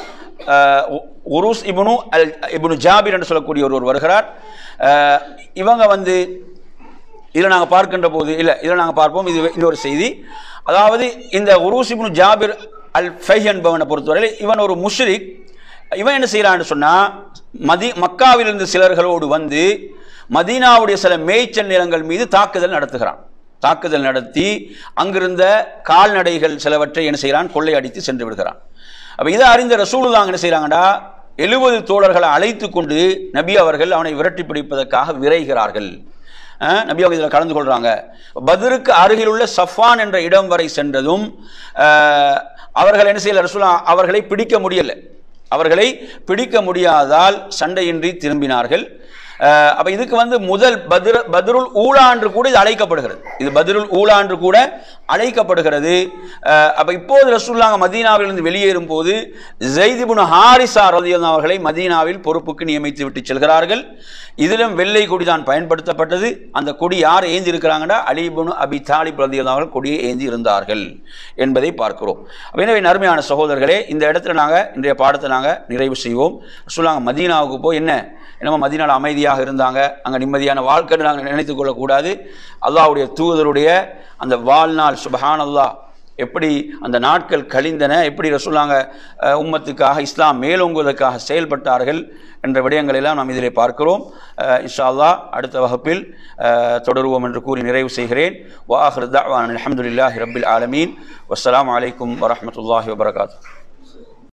Speaker 1: உருஸ் இப்னு ஜாபிர் என்று சொல்லக்கூடிய ஒருவர் வருகிறார். இவங்க இதில் நாங்கள் பார்க்கின்ற போது இதில் நாங்கள் பார்ப்போம். இது இன்னொரு செய்தி. அதாவது இந்த உருஸ் இப்னு ஜாபிர் அல் ஃபைஹ் என்பவனை பொறுத்தவரையில் இவன் ஒரு முஷ்ரிக். இவன் என்ன செய்கிறான்னு சொன்னால் மக்காவிலிருந்து சிலர்களோடு மதீனாவுடைய சில மேய்ச்சல் நிலங்கள் மீது தாக்குதல் நடத்தி அங்கிருந்த கால்நடைகள் சிலவற்றை என்ன செய்கிறான், கொள்ளையடித்து சென்று விடுகிறான். அப்போ இதை அறிந்த ரசூலுல்லாஹ் என்ன செய்கிறாங்கடா, 70 தோழர்களை அழைத்து கொண்டு நபி அவர்கள் அவனை விரட்டி பிடிப்பதற்காக விரைகிறார்கள். நபி அவங்க இதில் கலந்து கொள்கிறாங்க. பத்ருக்கு அருகில் உள்ள சஃப்வான் என்ற இடம் வரை சென்றதும் அவர்கள் என்ன செய்யல, ரசூலுல்லாஹ் அவர்களை பிடிக்க முடியாதால் சண்டையின்றி திரும்பினார்கள். அப்போ இதுக்கு முதல் பத்ருல் ஊலா என்று கூட இது அழைக்கப்படுகிறது. இது பத்ருல் ஊலா என்று கூட அழைக்கப்படுகிறது. அப்போ இப்போது ரசூலுல்லாஹ் மதீனாவிலிருந்து வெளியேறும் போது ஸைத் இப்னு ஹாரிஸா ரலியல்லாஹு அவர்களை மதீனாவில் பொறுப்புக்கு நியமித்து விட்டு செல்கிறார்கள். இதிலும் வெள்ளை கொடி தான் பயன்படுத்தப்பட்டது. அந்த கொடி யார் ஏந்தி இருக்கிறாங்கன்னா, அலி இப்னு அபி தாலிப் ரலியல்லாஹு அவர்கள் கொடியை ஏந்தி இருந்தார்கள் என்பதை பார்க்கிறோம். எனவே நறுமையான சகோதரர்களே, இந்த இடத்துல நாங்கள் இன்றைய பாடத்தை நாங்கள் நிறைவு செய்வோம். ரசூலுல்லாஹ் மதீனாவுக்கு போய் என்னமோ மதீனாவில் அமைதியாக இருந்தாங்க, அங்கே நிம்மதியான வாழ்க்கைன்னு நாங்கள் நினைத்து கொள்ளக்கூடாது. அல்லாஹ்வுடைய தூதருடைய அந்த வாழ்நாள் சுப்ஹானல்லாஹ் எப்படி அந்த நாட்கள் கழிந்தன, எப்படி ரசூலுல்லாஹ் உம்மத்துக்காக இஸ்லாம் மேலோங்குவதற்காக செயல்பட்டார்கள் என்ற விடயங்களெல்லாம் நாம் இதிலே பார்க்கிறோம். இன்ஷா அல்லாஹ் அடுத்த வகுப்பில் தொடருவோம் என்று கூறி நிறைவு செய்கிறேன். வ ஆகிரு தஅவானா அல்ஹம்துலில்லாஹி ரப்பில் ஆலமீன். வஸ்ஸலாமு அலைக்கும் வரஹ்மத்துல்லாஹி வபரகாத்துஹு.